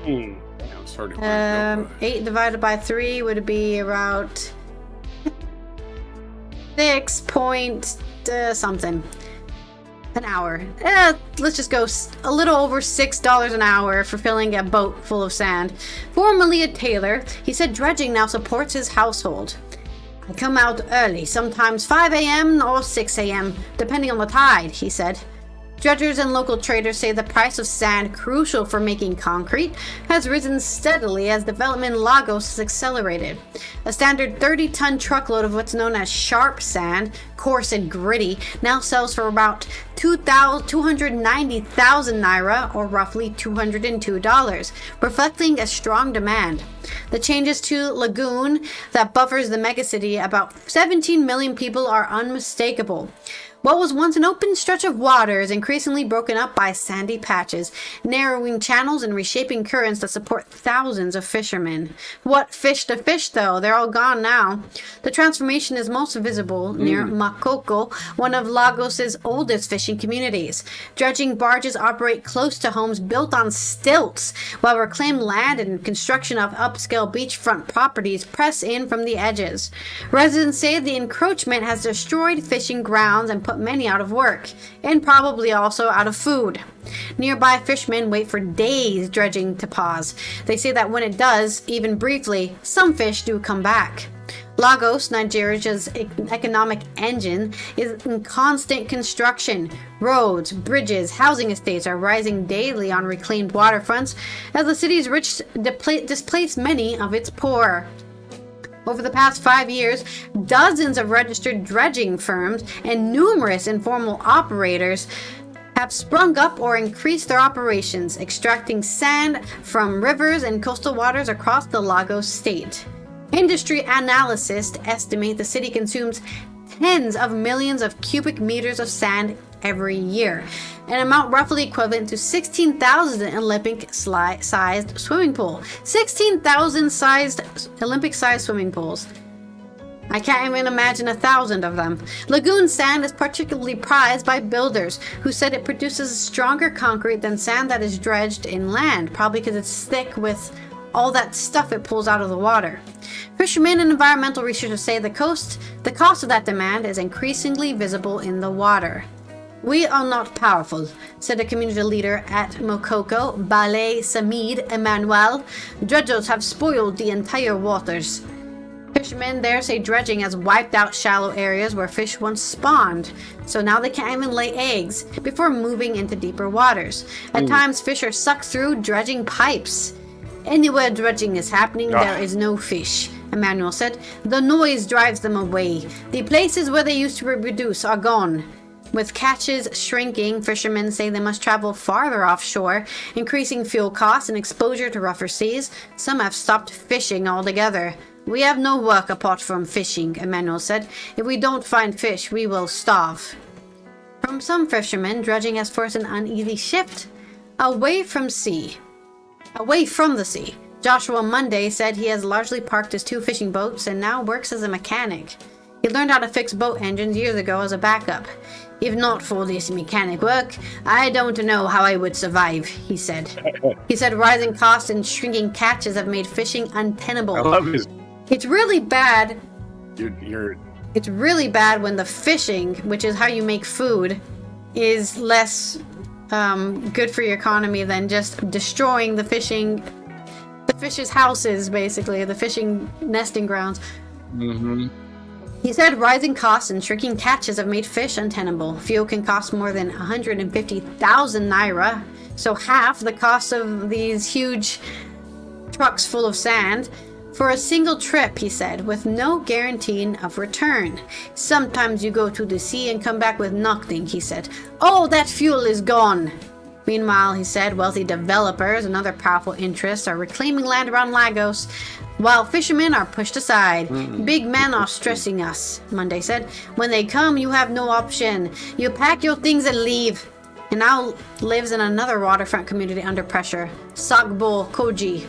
Yeah, it's hard to 8 divided by 3 would be about 6 point something an hour. Let's just go a little over $6 an hour for filling a boat full of sand. Formerly a tailor, he said dredging now supports his household. I come out early, sometimes 5 a.m. or 6 a.m., depending on the tide, he said. Dredgers and local traders say the price of sand, crucial for making concrete, has risen steadily as development in Lagos has accelerated. A standard 30-ton truckload of what's known as sharp sand, coarse and gritty, now sells for about 290,000 naira, or roughly $202, reflecting a strong demand. The changes to lagoon that buffers the megacity, about 17 million people, are unmistakable. What was once an open stretch of water is increasingly broken up by sandy patches, narrowing channels and reshaping currents that support thousands of fishermen. What fish to fish, though? They're all gone now. The transformation is most visible near Makoko, one of Lagos's oldest fishing communities. Dredging barges operate close to homes built on stilts, while reclaimed land and construction of upscale beachfront properties press in from the edges. Residents say the encroachment has destroyed fishing grounds and put many out of work, and probably also out of food. Nearby fishermen wait for days dredging to pause. They say that when it does, even briefly, some fish do come back. Lagos, Nigeria's economic engine, is in constant construction. Roads, bridges, housing estates are rising daily on reclaimed waterfronts as the city's rich displace many of its poor. Over the past 5 years, dozens of registered dredging firms and numerous informal operators have sprung up or increased their operations, extracting sand from rivers and coastal waters across the Lagos state. Industry analysts estimate the city consumes tens of millions of cubic meters of sand every year, an amount roughly equivalent to 16,000 Olympic-sized swimming pools. 16,000 Olympic-sized swimming pools. I can't even imagine 1,000 of them. Lagoon sand is particularly prized by builders, who said it produces stronger concrete than sand that is dredged inland, probably because it's thick with all that stuff it pulls out of the water. Fishermen and environmental researchers say the cost of that demand is increasingly visible in the water. We are not powerful, said a community leader at Mokoko, Ballet Samid Emmanuel. Dredgers have spoiled the entire waters. Fishermen there say dredging has wiped out shallow areas where fish once spawned, so now they can't even lay eggs before moving into deeper waters. At times, fish are sucked through dredging pipes. Anywhere dredging is happening, there is no fish, Emmanuel said. The noise drives them away. The places where they used to reproduce are gone. With catches shrinking, fishermen say they must travel farther offshore, increasing fuel costs and exposure to rougher seas. Some have stopped fishing altogether. We have no work apart from fishing, Emmanuel said. If we don't find fish, we will starve. From some fishermen, dredging has forced an uneasy shift away from the sea. Joshua Monday said he has largely parked his 2 fishing boats and now works as a mechanic. He learned how to fix boat engines years ago as a backup. If not for this mechanic work, I don't know how I would survive, he said. He said rising costs and shrinking catches have made fishing untenable. I love his... It's really bad. You're... It's really bad when the fishing, which is how you make food, is less good for your economy than just destroying the fish's houses, basically, the fishing nesting grounds. Mm-hmm. He said rising costs and shrinking catches have made fish untenable. Fuel can cost more than 150,000 naira, so half the cost of these huge trucks full of sand for a single trip, he said, with no guarantee of return. Sometimes you go to the sea and come back with nothing, he said. All that fuel is gone. Meanwhile, he said, wealthy developers and other powerful interests are reclaiming land around Lagos, while fishermen are pushed aside. Big men are stressing us, Monday said. When they come, you have no option. You pack your things and leave. And now lives in another waterfront community under pressure, Sagbo Koji.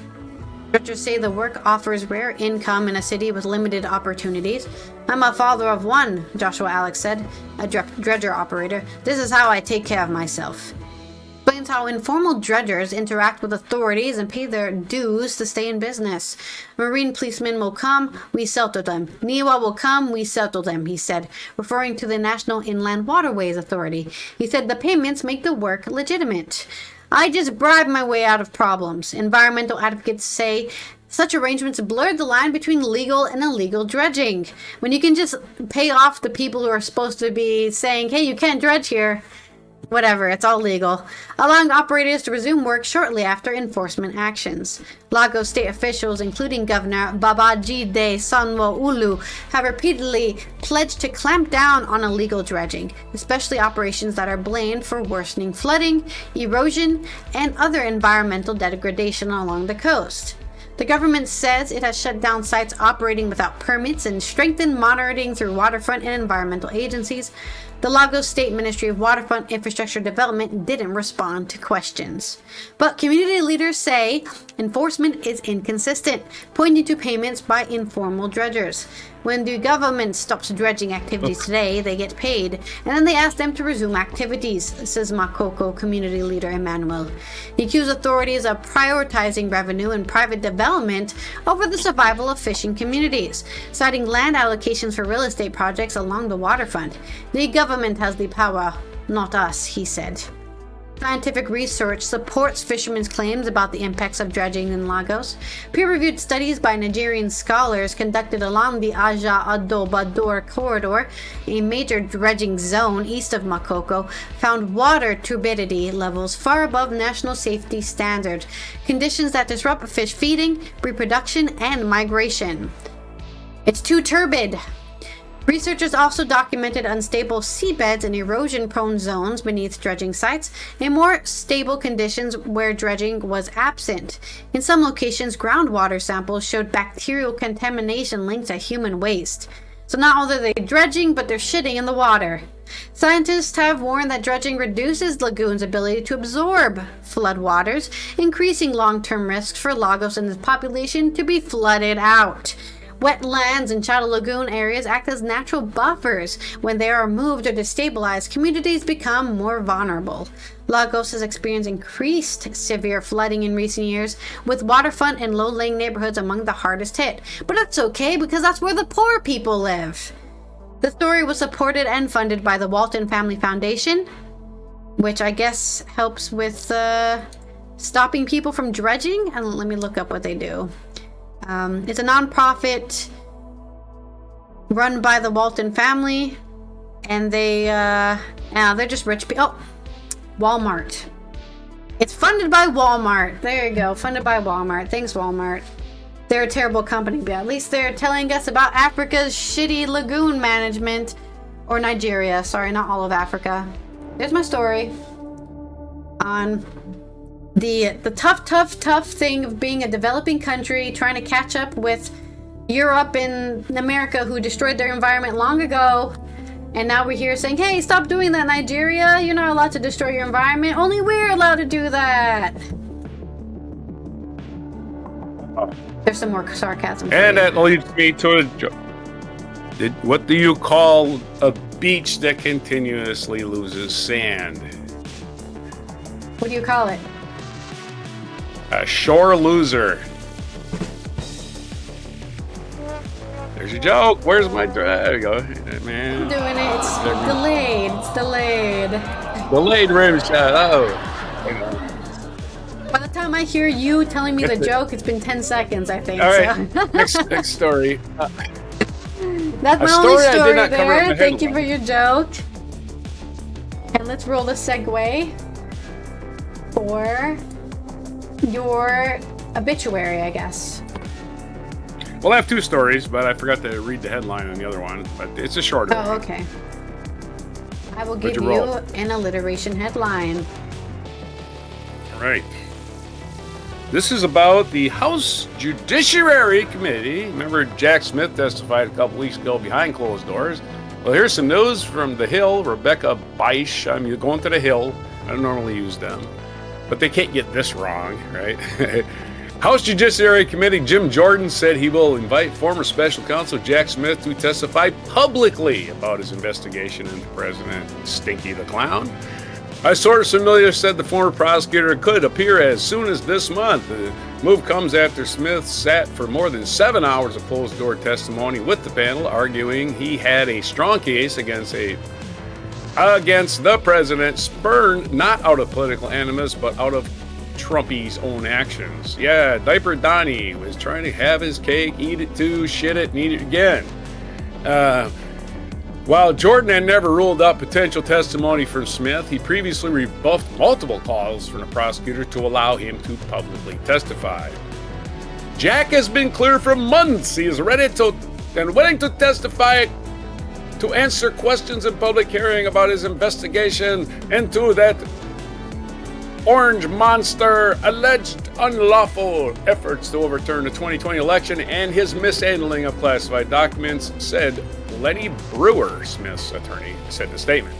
Dredgers say the work offers rare income in a city with limited opportunities. I'm a father of one, Joshua Alex said, a dredger operator. This is how I take care of myself. Explains how informal dredgers interact with authorities and pay their dues to stay in business. Marine policemen will come, we settle them. NIWA will come, we settle them, he said, referring to the National Inland Waterways Authority. He said the payments make the work legitimate. I just bribe my way out of problems. Environmental advocates say such arrangements blur the line between legal and illegal dredging. When you can just pay off the people who are supposed to be saying, hey, you can't dredge here. Whatever, it's all legal, allowing operators to resume work shortly after enforcement actions. Lagos state officials, including Governor Babajide Sanwo-Olu, have repeatedly pledged to clamp down on illegal dredging, especially operations that are blamed for worsening flooding, erosion, and other environmental degradation along the coast. The government says it has shut down sites operating without permits and strengthened monitoring through waterfront and environmental agencies. The Lagos State Ministry of Waterfront Infrastructure Development didn't respond to questions. But community leaders say enforcement is inconsistent, pointing to payments by informal dredgers. When the government stops dredging activities today, they get paid, and then they ask them to resume activities, says Makoko community leader Emmanuel. He accused authorities of prioritizing revenue and private development over the survival of fishing communities, citing land allocations for real estate projects along the waterfront. The government has the power, not us, he said. Scientific research supports fishermen's claims about the impacts of dredging in Lagos. Peer-reviewed studies by Nigerian scholars conducted along the Aja-Ado-Badur corridor, a major dredging zone east of Makoko, found water turbidity levels far above national safety standard, conditions that disrupt fish feeding, reproduction, and migration. It's too turbid. Researchers also documented unstable seabeds and erosion-prone zones beneath dredging sites, and more stable conditions where dredging was absent. In some locations, groundwater samples showed bacterial contamination linked to human waste. So not only are they dredging, but they're shitting in the water. Scientists have warned that dredging reduces lagoons' ability to absorb floodwaters, increasing long-term risks for Lagos and its population to be flooded out. Wetlands and shallow lagoon areas act as natural buffers. When they are moved or destabilized, communities become more vulnerable. Lagos has experienced increased severe flooding in recent years, with waterfront and low-lying neighborhoods among the hardest hit. But it's okay because that's where the poor people live. The story was supported and funded by the Walton Family Foundation, which I guess helps with stopping people from dredging. And let me look up what they do. It's a nonprofit run by the Walton family, and they're just rich people. Oh, Walmart. It's funded by Walmart. There you go, funded by Walmart. Thanks, Walmart. They're a terrible company, but at least they're telling us about Africa's shitty lagoon management. Or Nigeria, sorry, not all of Africa. There's my story on the tough thing of being a developing country trying to catch up with Europe and America, who destroyed their environment long ago. And now we're here saying, hey, stop doing that, Nigeria. You're not allowed to destroy your environment. Only we're allowed to do that. There's some more sarcasm. And that leads me to what do you call a beach that continuously loses sand? What do you call it? A shore loser. There's your joke. Where's my... There you go. Man. I'm doing it. It's delayed. It's delayed. Delayed rim shot. Oh. By the time I hear you telling me the joke, it's been 10 seconds, I think. All right. So. Next story. That's my only story there. The Thank you for your joke. And let's roll the segue for your obituary, I guess. Well, I have two stories, but I forgot to read the headline on the other one. But it's a shorter one. Oh, okay. I will give you an alliteration headline. All right. This is about the House Judiciary Committee. Remember, Jack Smith testified a couple weeks ago behind closed doors. Well, here's some news from the Hill. Rebecca Beisch. I'm going to the Hill. I don't normally use them, but they can't get this wrong, right? House Judiciary Committee Jim Jordan said he will invite former special counsel Jack Smith to testify publicly about his investigation into President Stinky the Clown. A source familiar said the former prosecutor could appear as soon as this month. The move comes after Smith sat for more than 7 hours of closed-door testimony with the panel, arguing he had a strong case against the president, spurned not out of political animus, but out of Trumpy's own actions. Yeah, Diaper Donnie was trying to have his cake, eat it too, shit it, and eat it again. While Jordan had never ruled out potential testimony from Smith, he previously rebuffed multiple calls from the prosecutor to allow him to publicly testify. Jack has been clear for months. He is ready to and willing to testify to answer questions in public hearing about his investigation into that Orange Monster alleged unlawful efforts to overturn the 2020 election and his mishandling of classified documents, said Lenny Brewer, Smith's attorney, said in a statement.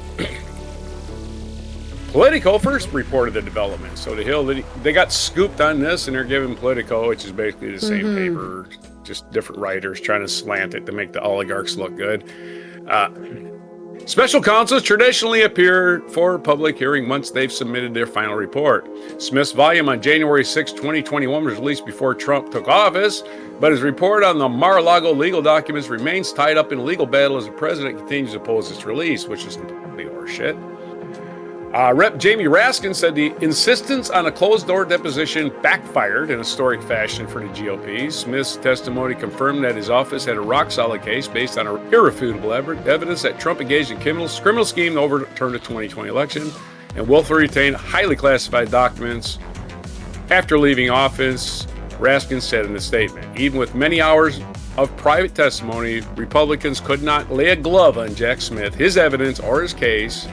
Politico first reported the development. So the Hill, they got scooped on this, and they're giving Politico, which is basically the same paper, just different writers trying to slant it to make the oligarchs look good. Special counsels traditionally appear for public hearing once they've submitted their final report. Smith's volume on January 6, 2021 was released before Trump took office, but his report on the Mar-a-Lago legal documents remains tied up in a legal battle as the president continues to oppose its release, which is completely horseshit. Rep. Jamie Raskin said the insistence on a closed-door deposition backfired in historic fashion for the GOP. Smith's testimony confirmed that his office had a rock-solid case based on irrefutable evidence that Trump engaged in criminal scheme to overturn the 2020 election and willfully retained highly classified documents after leaving office, Raskin said in a statement. Even with many hours of private testimony, Republicans could not lay a glove on Jack Smith, his evidence, or his case.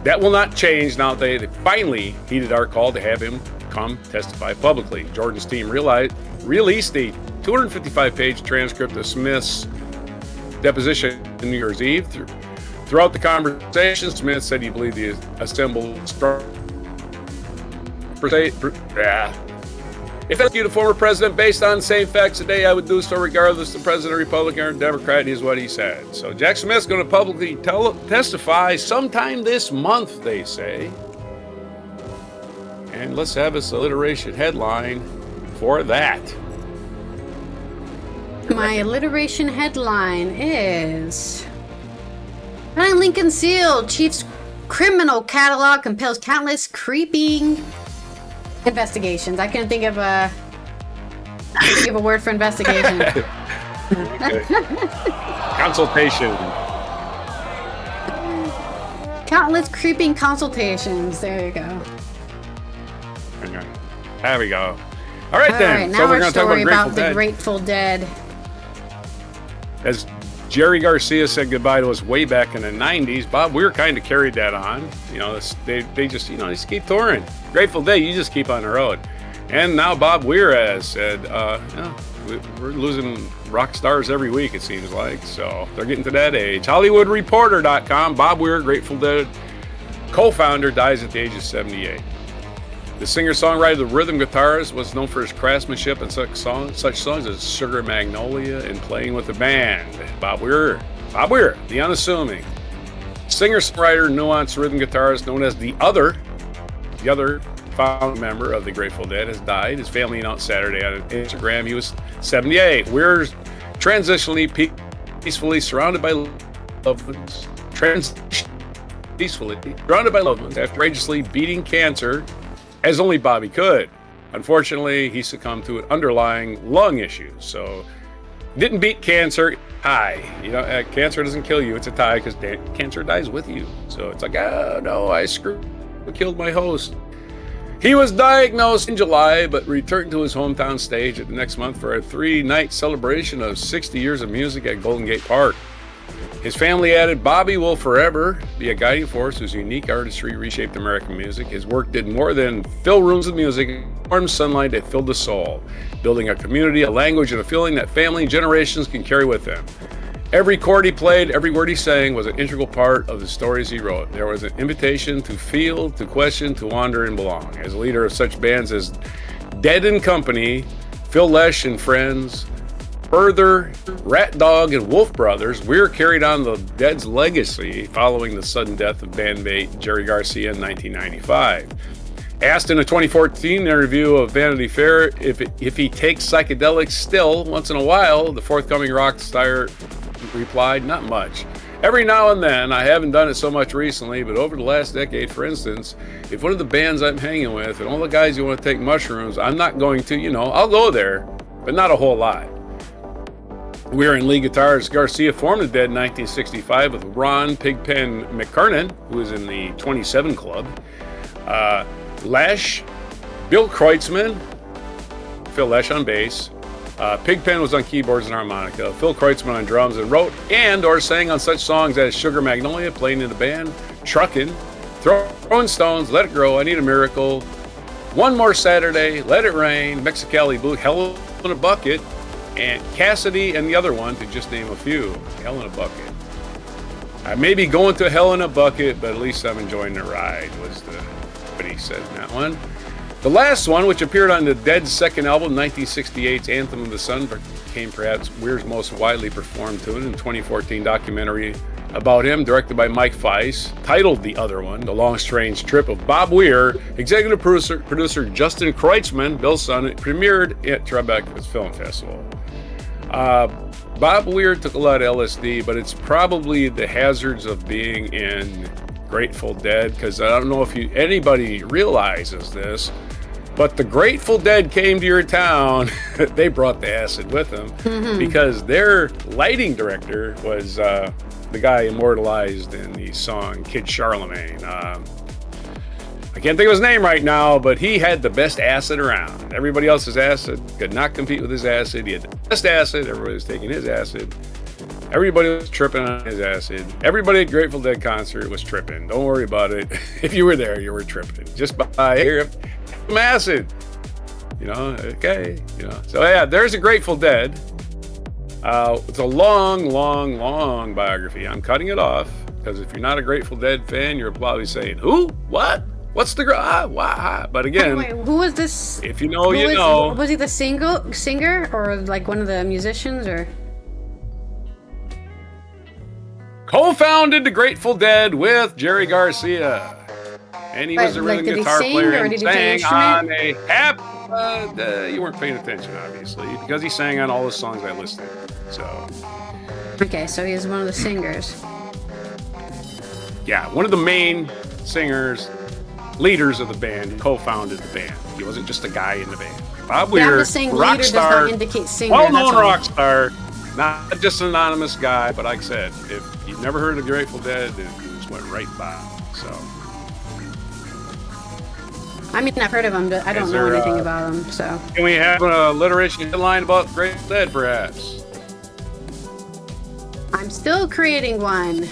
That will not change now they finally heeded our call to have him come testify publicly. Jordan's team released a 255-page transcript of Smith's deposition on New Year's Eve. Throughout the conversation, Smith said he believed the assembled if I accused the former president based on same facts today, I would do so regardless of the president, Republican or Democrat, is what he said. So Jack Smith's going to publicly testify sometime this month, they say. And let's have this alliteration headline for that. My alliteration headline is Behind Lincoln Seal, Chief's criminal catalog compels countless creeping investigations. I couldn't think of a word for investigation. Consultation. Countless creeping consultations. There you go. Okay. There we go. All right, then. Right, now so we're our going to talk story about the Grateful Dead. As Jerry Garcia said goodbye to us way back in the 90s, Bob Weir kind of carried that on. You know, they just keep touring. Grateful Dead, you just keep on the road. And now Bob Weir has said, we're losing rock stars every week, it seems like. So they're getting to that age. HollywoodReporter.com, Bob Weir, Grateful Dead co-founder, dies at the age of 78. The singer-songwriter, the rhythm guitarist, was known for his craftsmanship in such songs as Sugar Magnolia and Playing with the Band. Bob Weir, the unassuming singer-songwriter, nuanced rhythm guitarist, known as the other founding member of the Grateful Dead, has died. His family announced Saturday on Instagram he was 78. Weir's transitionally peaked peacefully surrounded by loved ones. Peacefully surrounded by loved ones after courageously beating cancer as only Bobby could. Unfortunately, he succumbed to an underlying lung issue. So, didn't beat cancer. Tie. You know, cancer doesn't kill you. It's a tie because cancer dies with you. So it's like, oh no, I killed my host. He was diagnosed in July, but returned to his hometown stage at the next month for a 3-night celebration of 60 years of music at Golden Gate Park. His family added, Bobby will forever be a guiding force whose unique artistry reshaped American music. His work did more than fill rooms with music, warm sunlight that filled the soul, building a community, a language, and a feeling that family and generations can carry with them. Every chord he played, every word he sang was an integral part of the stories he wrote. There was an invitation to feel, to question, to wander, and belong. As a leader of such bands as Dead and Company, Phil Lesh and Friends, Further, Rat Dog, and Wolf Brothers, Weir carried on the Dead's legacy following the sudden death of bandmate Jerry Garcia in 1995. Asked in a 2014 interview of Vanity Fair if he takes psychedelics still once in a while, the forthcoming rock star replied, not much. Every now and then, I haven't done it so much recently, but over the last decade, for instance, if one of the bands I'm hanging with and all the guys you want to take mushrooms, I'm not going to, I'll go there, but not a whole lot. Weir and lead guitarist Garcia formed the Dead in 1965 with Ron Pigpen McKernan, who was in the 27 Club, Lesh, Bill Kreutzmann, Phil Lesh on bass, Pigpen was on keyboards and harmonica, Phil Kreutzmann on drums, and wrote or sang on such songs as Sugar Magnolia, Playing in the Band, Truckin', Throwing Stones, Let It Grow, I Need a Miracle, One More Saturday, Let It Rain, Mexicali Blue, Hell in a Bucket, and Cassidy and the other one, to just name a few. Hell in a Bucket. I may be going to hell in a bucket, but at least I'm enjoying the ride, was what he said in that one. The last one, which appeared on the Dead's second album, 1968's Anthem of the Sun, became perhaps Weir's most widely performed tune. In 2014 documentary about him, directed by Mike Feiss, titled The Other One, The Long Strange Trip of Bob Weir, executive producer Justin Kreutzmann, Bill's son, it premiered at Tribeca's Film Festival. Bob Weir took a lot of LSD, but it's probably the hazards of being in Grateful Dead, because I don't know if anybody realizes this, but the Grateful Dead came to your town. They brought the acid with them because their lighting director was the guy immortalized in the song Kid Charlemagne. I can't think of his name right now, but he had the best acid around. Everybody else's acid could not compete with his acid. He had the best acid. Everybody was taking his acid. Everybody was tripping on his acid. Everybody at Grateful Dead concert was tripping. Don't worry about it. If you were there, you were tripping. Just by here, some acid. Okay. So yeah, there's a Grateful Dead. It's a long, long, long biography. I'm cutting it off because if you're not a Grateful Dead fan, you're probably saying, who? What? What's the why? But again, wait, who was this? If you know, you know. Was he the singer or like one of the musicians or? Co-founded the Grateful Dead with Jerry Garcia, and he was a rhythm guitar player and sang on a you weren't paying attention, obviously, because he sang on all the songs I listed. So. Okay, so he's one of the singers. Yeah, one of the main singers, leaders of the band, co-founded the band. He wasn't just a guy in the band. Bob Weir, rock star, does not indicate singer, well-known rock star, not just an anonymous guy, but like I said, if you've never heard of the Grateful Dead, then you just went right by. So, I mean, I've heard of him, but I don't know anything about him. So, can we have an alliteration headline about Grateful Dead, perhaps? I'm still creating one.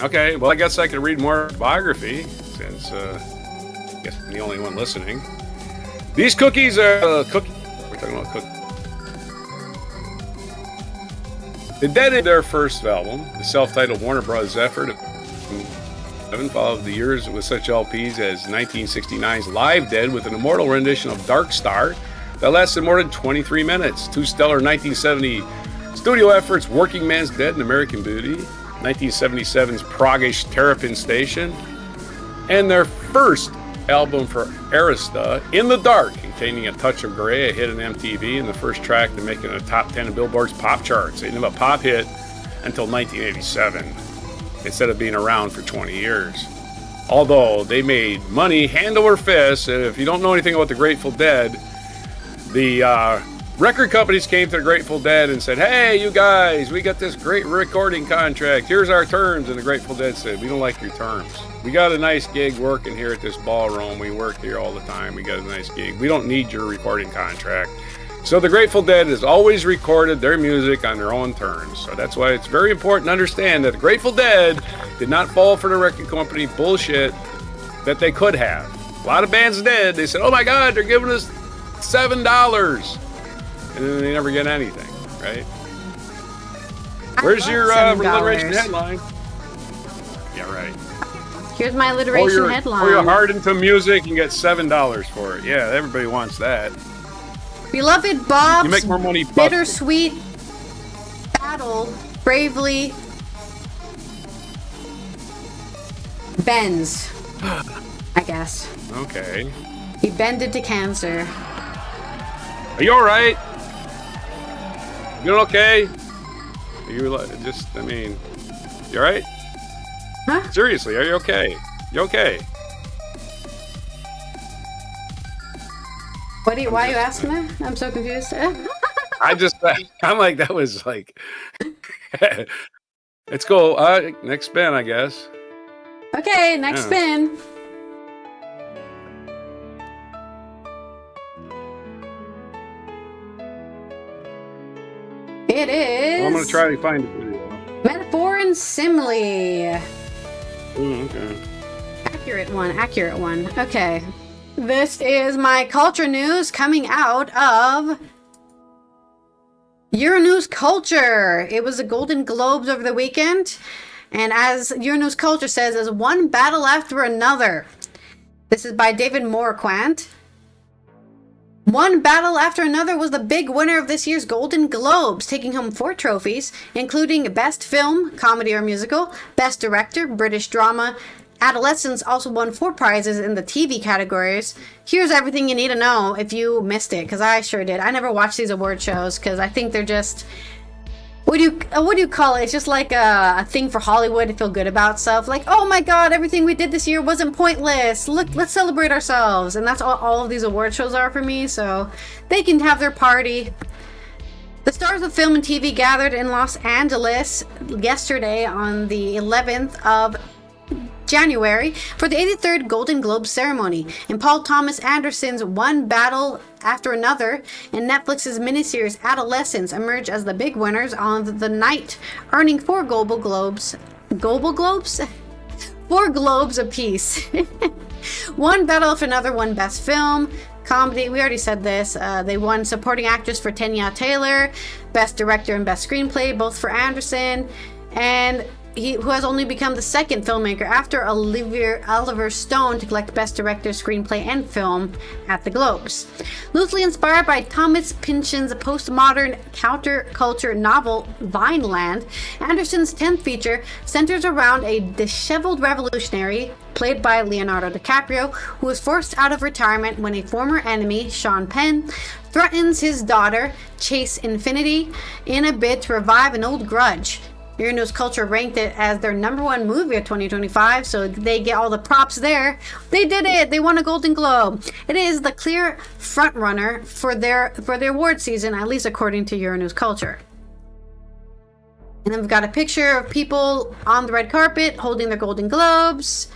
Okay, well, I guess I could read more biography since I guess I'm the only one listening. These cookies are cookies. We're talking about cookies. The Dead in their first album, the self-titled Warner Bros. Effort, followed the years with such LPs as 1969's Live Dead with an immortal rendition of Dark Star that lasted more than 23 minutes. Two stellar 1970 studio efforts, Working Man's Dead and American Beauty, 1977's proggish Terrapin Station, and their first album for Arista, In the Dark, containing a touch of gray, a hit on MTV, and the first track to make it in the top 10 of Billboard's pop charts. They didn't have a pop hit until 1987, instead of being around for 20 years. Although they made money hand over fist, and if you don't know anything about the Grateful Dead, the record companies came to the Grateful Dead and said, "Hey, you guys, we got this great recording contract. Here's our terms." And the Grateful Dead said, "We don't like your terms. We got a nice gig working here at this ballroom. We work here all the time. We got a nice gig. We don't need your recording contract." So the Grateful Dead has always recorded their music on their own terms. So that's why it's very important to understand that the Grateful Dead did not fall for the record company bullshit that they could have. A lot of bands did. They said, "Oh my God, they're giving us $7. And then they never get anything, right? Where's your alliteration headline? Yeah, right. Here's my alliteration headline. Pour your heart into music and get $7 for it. Yeah, everybody wants that. Beloved Bob's you make more money bittersweet battle bravely bends, I guess. Okay. He bended to cancer. Are you all right? You doing okay? You just, I mean, you all right? Huh? Seriously, are you okay? You okay? Why are you asking that? I'm so confused. I'm like, that was like, let's go. Next spin, I guess. Okay, next spin. It is. Well, I'm going to try to find the video. Metaphor and simile. Ooh, okay. Accurate one. Okay. This is my culture news coming out of Euronews Culture. It was the Golden Globes over the weekend. And as Euronews Culture says, as one battle after another. This is by David Moraquant. One battle after another was the big winner of this year's Golden Globes, taking home 4 trophies, including Best Film, Comedy or Musical, Best Director, British Drama. Adolescents also won 4 prizes in the TV categories. Here's everything you need to know if you missed it, because I sure did. I never watch these award shows because I think they're just... What do you call it? It's just like a thing for Hollywood to feel good about stuff. Like, oh my God, everything we did this year wasn't pointless. Look, let's celebrate ourselves. And that's all of these award shows are for me, so they can have their party. The stars of film and TV gathered in Los Angeles yesterday on the 11th of January for the 83rd Golden Globe ceremony, and Paul Thomas Anderson's One Battle After Another and Netflix's miniseries Adolescents emerged as the big winners on the night, earning 4 Global Globes? 4 Globes apiece. One Battle After Another won Best Film, Comedy, we already said this. They won Supporting Actress for Tanya Taylor, Best Director and Best Screenplay, both for Anderson, and who has only become the second filmmaker after Oliver Stone to collect Best Director, Screenplay, and Film at the Globes. Loosely inspired by Thomas Pynchon's postmodern counterculture novel Vineland, Anderson's 10th feature centers around a disheveled revolutionary, played by Leonardo DiCaprio, who is forced out of retirement when a former enemy, Sean Penn, threatens his daughter, Chase Infinity, in a bid to revive an old grudge. Euronews Culture ranked it as their #1 movie of 2025, so they get all the props there. They did it! They won a Golden Globe. It is the clear frontrunner for their award season, at least according to Euronews Culture. And then we've got a picture of people on the red carpet holding their Golden Globes.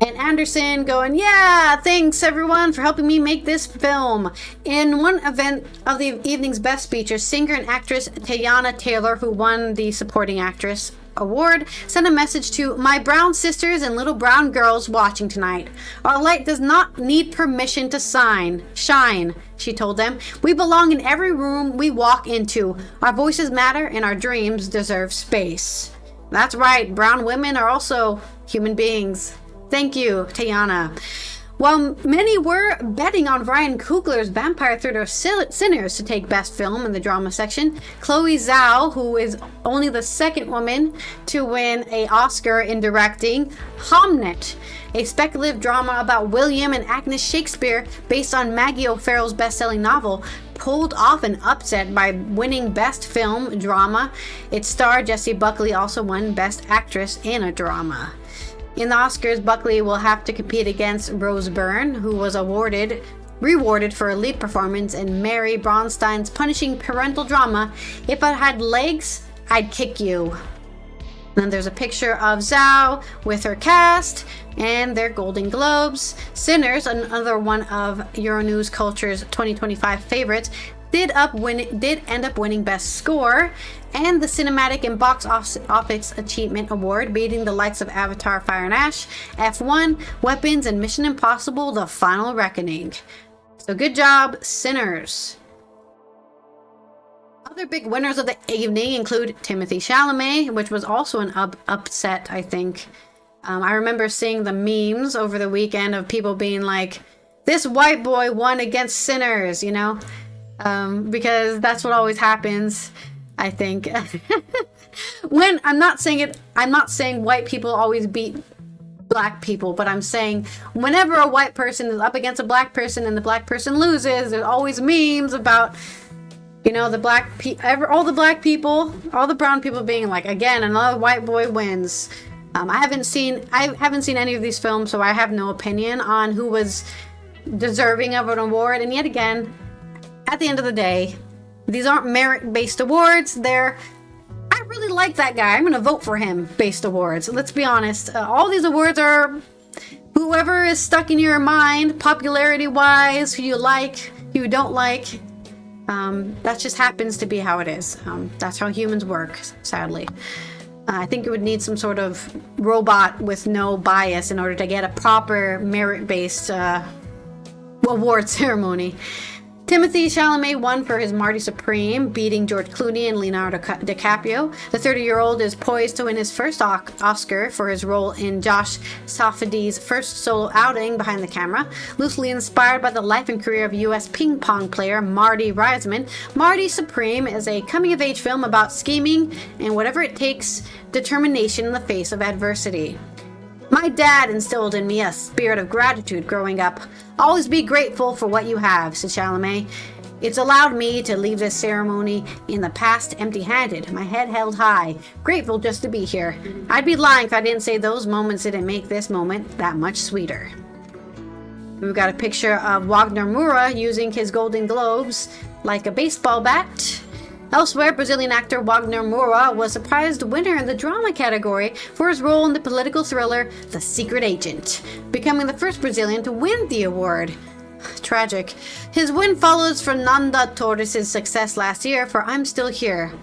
And Anderson going, "Yeah, thanks everyone for helping me make this film." In one event of the evening's best feature, singer and actress Teyana Taylor, who won the Supporting Actress award, sent a message to my brown sisters and little brown girls watching tonight. "Our light does not need permission to shine," she told them. "We belong in every room we walk into. Our voices matter and our dreams deserve space." That's right, brown women are also human beings. Thank you, Teyana. While many were betting on Ryan Coogler's Vampire Thriller Sinners to take Best Film in the drama section, Chloe Zhao, who is only the second woman to win an Oscar in directing Hamnet, a speculative drama about William and Agnes Shakespeare based on Maggie O'Farrell's best-selling novel, pulled off an upset by winning Best Film Drama. Its star, Jessie Buckley, also won Best Actress in a Drama. In the Oscars, Buckley will have to compete against Rose Byrne, who was rewarded for a lead performance in Mary Bronstein's punishing parental drama, If I Had Legs, I'd Kick You. Then there's a picture of Zhao with her cast and their Golden Globes. Sinners, another one of Euronews Culture's 2025 favorites, did end up winning Best Score and the Cinematic and Box Office Achievement Award, beating the likes of Avatar: Fire and Ash, F1, Weapons, and Mission Impossible: The Final Reckoning. So good job, Sinners. Other big winners of the evening include Timothée Chalamet, which was also an upset, I think. I remember seeing the memes over the weekend of people being like, this white boy won against Sinners, you know? Because that's what always happens, I think. When I'm not saying white people always beat black people, but I'm saying whenever a white person is up against a black person and the black person loses, there's always memes about, you know, all the black people, all the brown people being like, again, another white boy wins. I haven't seen any of these films, so I have no opinion on who was deserving of an award. And yet again, at the end of the day, these aren't merit-based awards. I really like that guy. I'm going to vote for him based awards. Let's be honest. All these awards are whoever is stuck in your mind, popularity-wise, who you like, who you don't like. That just happens to be how it is. That's how humans work, sadly. I think it would need some sort of robot with no bias in order to get a proper merit-based award ceremony. Timothée Chalamet won for his Marty Supreme, beating George Clooney and Leonardo DiCaprio. The 30-year-old is poised to win his first Oscar for his role in Josh Safdie's first solo outing behind the camera. Loosely inspired by the life and career of U.S. ping pong player Marty Reisman, Marty Supreme is a coming-of-age film about scheming and whatever it takes, determination in the face of adversity. My dad instilled in me a spirit of gratitude growing up. Always be grateful for what you have, said Chalamet. It's allowed me to leave this ceremony in the past empty-handed, my head held high, grateful just to be here. I'd be lying if I didn't say those moments didn't make this moment that much sweeter. We've got a picture of Wagner Moura using his Golden Globes like a baseball bat. Elsewhere, Brazilian actor Wagner Moura was surprised winner in the drama category for his role in the political thriller The Secret Agent, becoming the first Brazilian to win the award. Tragic. His win follows Fernanda Torres' success last year for I'm Still Here.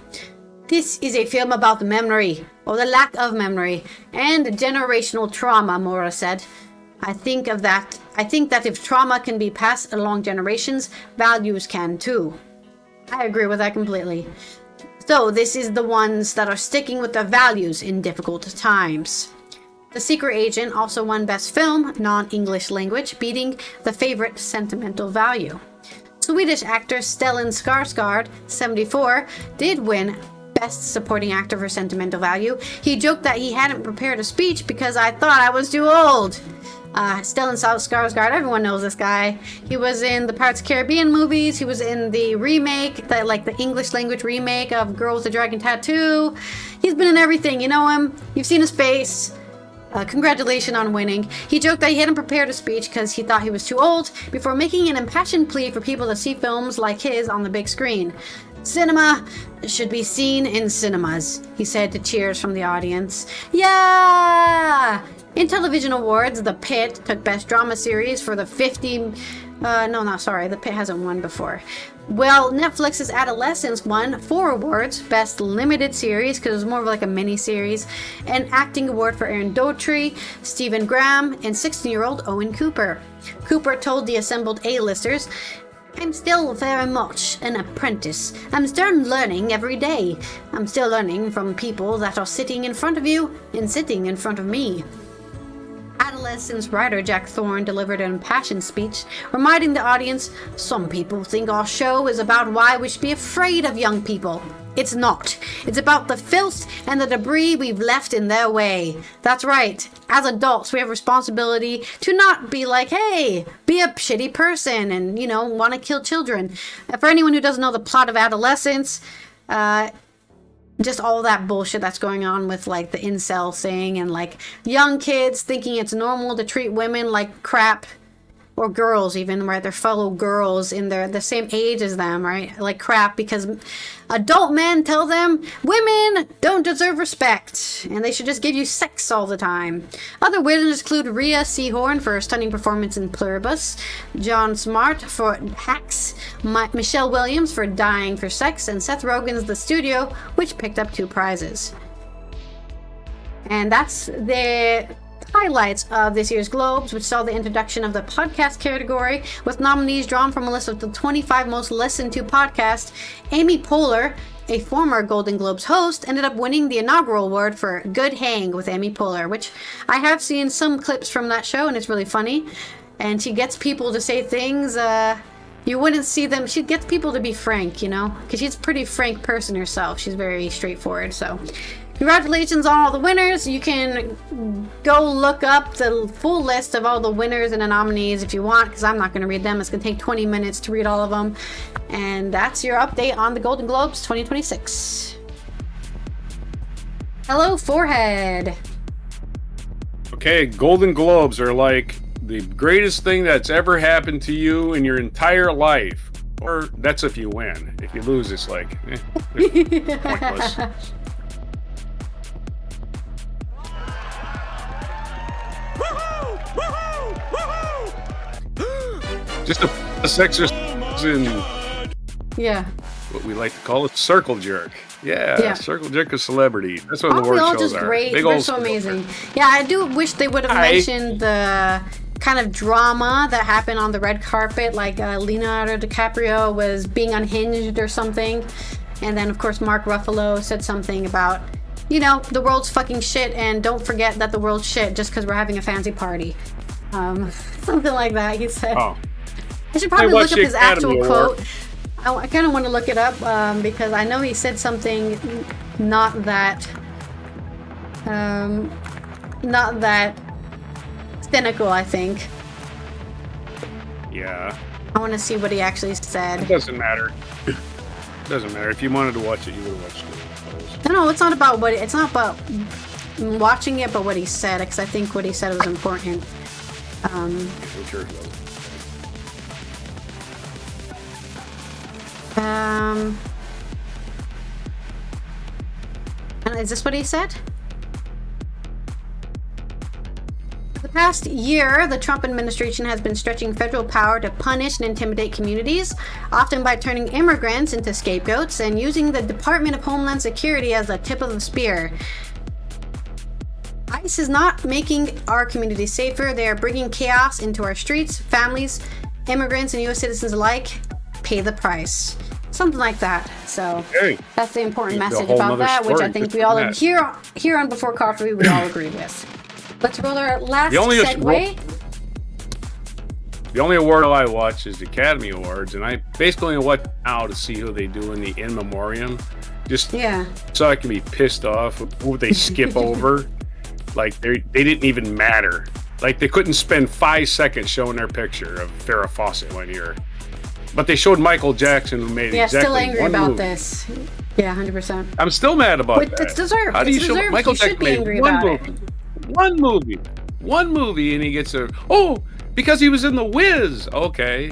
This is a film about memory, or the lack of memory, and generational trauma, Moura said. I think that if trauma can be passed along generations, values can too. I agree with that completely. So this is the ones that are sticking with their values in difficult times. The Secret Agent also won Best Film, non-English language, beating The Favorite Sentimental Value. Swedish actor Stellan Skarsgård, 74, did win Best Supporting Actor for Sentimental Value. He joked that he hadn't prepared a speech because I thought I was too old. Stellan Skarsgård, everyone knows this guy. He was in the Pirates of the Caribbean movies. He was in the remake, the English language remake of Girl with the Dragon Tattoo. He's been in everything. You know him. You've seen his face. Congratulations on winning. He joked that he hadn't prepared a speech because he thought he was too old before making an impassioned plea for people to see films like his on the big screen. Cinema should be seen in cinemas, he said to cheers from the audience. Yeah! In television awards, The Pit took Best Drama Series for the The Pit hasn't won before. Well, Netflix's Adolescence won 4 awards: Best Limited Series, because it was more of like a mini-series, an acting award for Aaron Dougherty, Stephen Graham, and 16-year-old Owen Cooper. Cooper told the assembled A-listers, I'm still very much an apprentice. I'm still learning every day. I'm still learning from people that are sitting in front of you and sitting in front of me. Adolescence writer Jack Thorne delivered an impassioned speech, reminding the audience, "Some people think our show is about why we should be afraid of young people. It's not. It's about the filth and the debris we've left in their way. That's right. As adults, we have responsibility to not be like, hey, be a shitty person and, want to kill children." For anyone who doesn't know the plot of Adolescence, just all that bullshit that's going on with, like, the incel thing and, like, young kids thinking it's normal to treat women like crap. Or girls even, right? Their fellow girls in the same age as them, right? Like crap, because adult men tell them women don't deserve respect and they should just give you sex all the time. Other winners include Rhea Seehorn for her stunning performance in Pluribus, John Smart for Hacks, Michelle Williams for Dying for Sex, and Seth Rogen's The Studio, which picked up 2 prizes. And that's the highlights of this year's Globes, which saw the introduction of the podcast category, with nominees drawn from a list of the 25 most listened to podcasts. Amy Poehler, a former Golden Globes host, ended up winning the inaugural award for Good Hang with Amy Poehler, which I have seen some clips from that show, and it's really funny. And she gets people to say things you wouldn't see them. She gets people to be frank, because she's a pretty frank person herself. She's very straightforward, so congratulations on all the winners. You can go look up the full list of all the winners and the nominees if you want, because I'm not going to read them. It's going to take 20 minutes to read all of them. And that's your update on the Golden Globes 2026. Hello, Forehead. Okay, Golden Globes are like the greatest thing that's ever happened to you in your entire life. Or that's if you win. If you lose, it's like, pointless. Just a sexist in what we like to call a circle jerk. Yeah. Circle jerk of celebrity. That's what the award shows just are. Great. They're so amazing. Yeah, I do wish they would have mentioned the kind of drama that happened on the red carpet, like Leonardo DiCaprio was being unhinged or something. And then, of course, Mark Ruffalo said something about, the world's fucking shit, and don't forget that the world's shit just because we're having a fancy party. Something like that, he said. Oh. I should probably look up his actual quote. I kind of want to look it up because I know he said something not that cynical, I think. Yeah. I want to see what he actually said. It doesn't matter. It doesn't matter. If you wanted to watch it, you would have watched it. No, it's not about it's not about watching it, but what he said, because I think what he said was important. Sure. Is this what he said? For the past year, the Trump administration has been stretching federal power to punish and intimidate communities, often by turning immigrants into scapegoats and using the Department of Homeland Security as the tip of the spear. ICE is not making our communities safer. They are bringing chaos into our streets. Families, immigrants, and U.S. citizens alike pay the price. Something like that. So that's the important message about that, which I think we all here on Before Coffee we all agree with. Let's roll our last segue. The only award I watch is the Academy Awards, and I basically watch now to see who they do in the in memoriam, just so I can be pissed off who they skip over. Like they didn't even matter. Like they couldn't spend 5 seconds showing their picture of Farrah Fawcett one year. But they showed Michael Jackson, who made exactly still angry one about movie. this. Yeah, 100%. I'm still mad about that. It's deserved. How do you show Michael Jackson made one movie, and he gets because he was in The Wiz. Okay,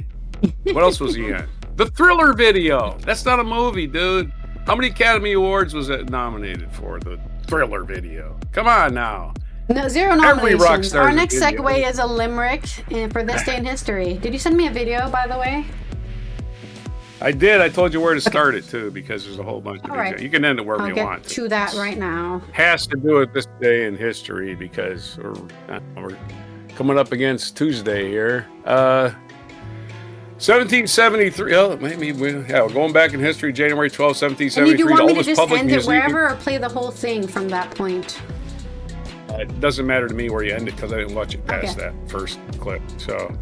what else was he in? The Thriller video. That's not a movie, dude. How many Academy Awards was it nominated for? The Thriller video. Come on now. No, 0 nominations. Our next segue is a limerick for this day in history. Did you send me a video, by the way? I did. I told you where to start it, too, because there's a whole bunch of things. You can end it wherever you want. I'll get to that right now. Has to do with this day in history because we're coming up against Tuesday here. 1773. Oh, maybe we're going back in history. January 12, 1773. And you want me to just end it wherever or play the whole thing from that point? It doesn't matter to me where you end it because I didn't watch it past that first clip. So,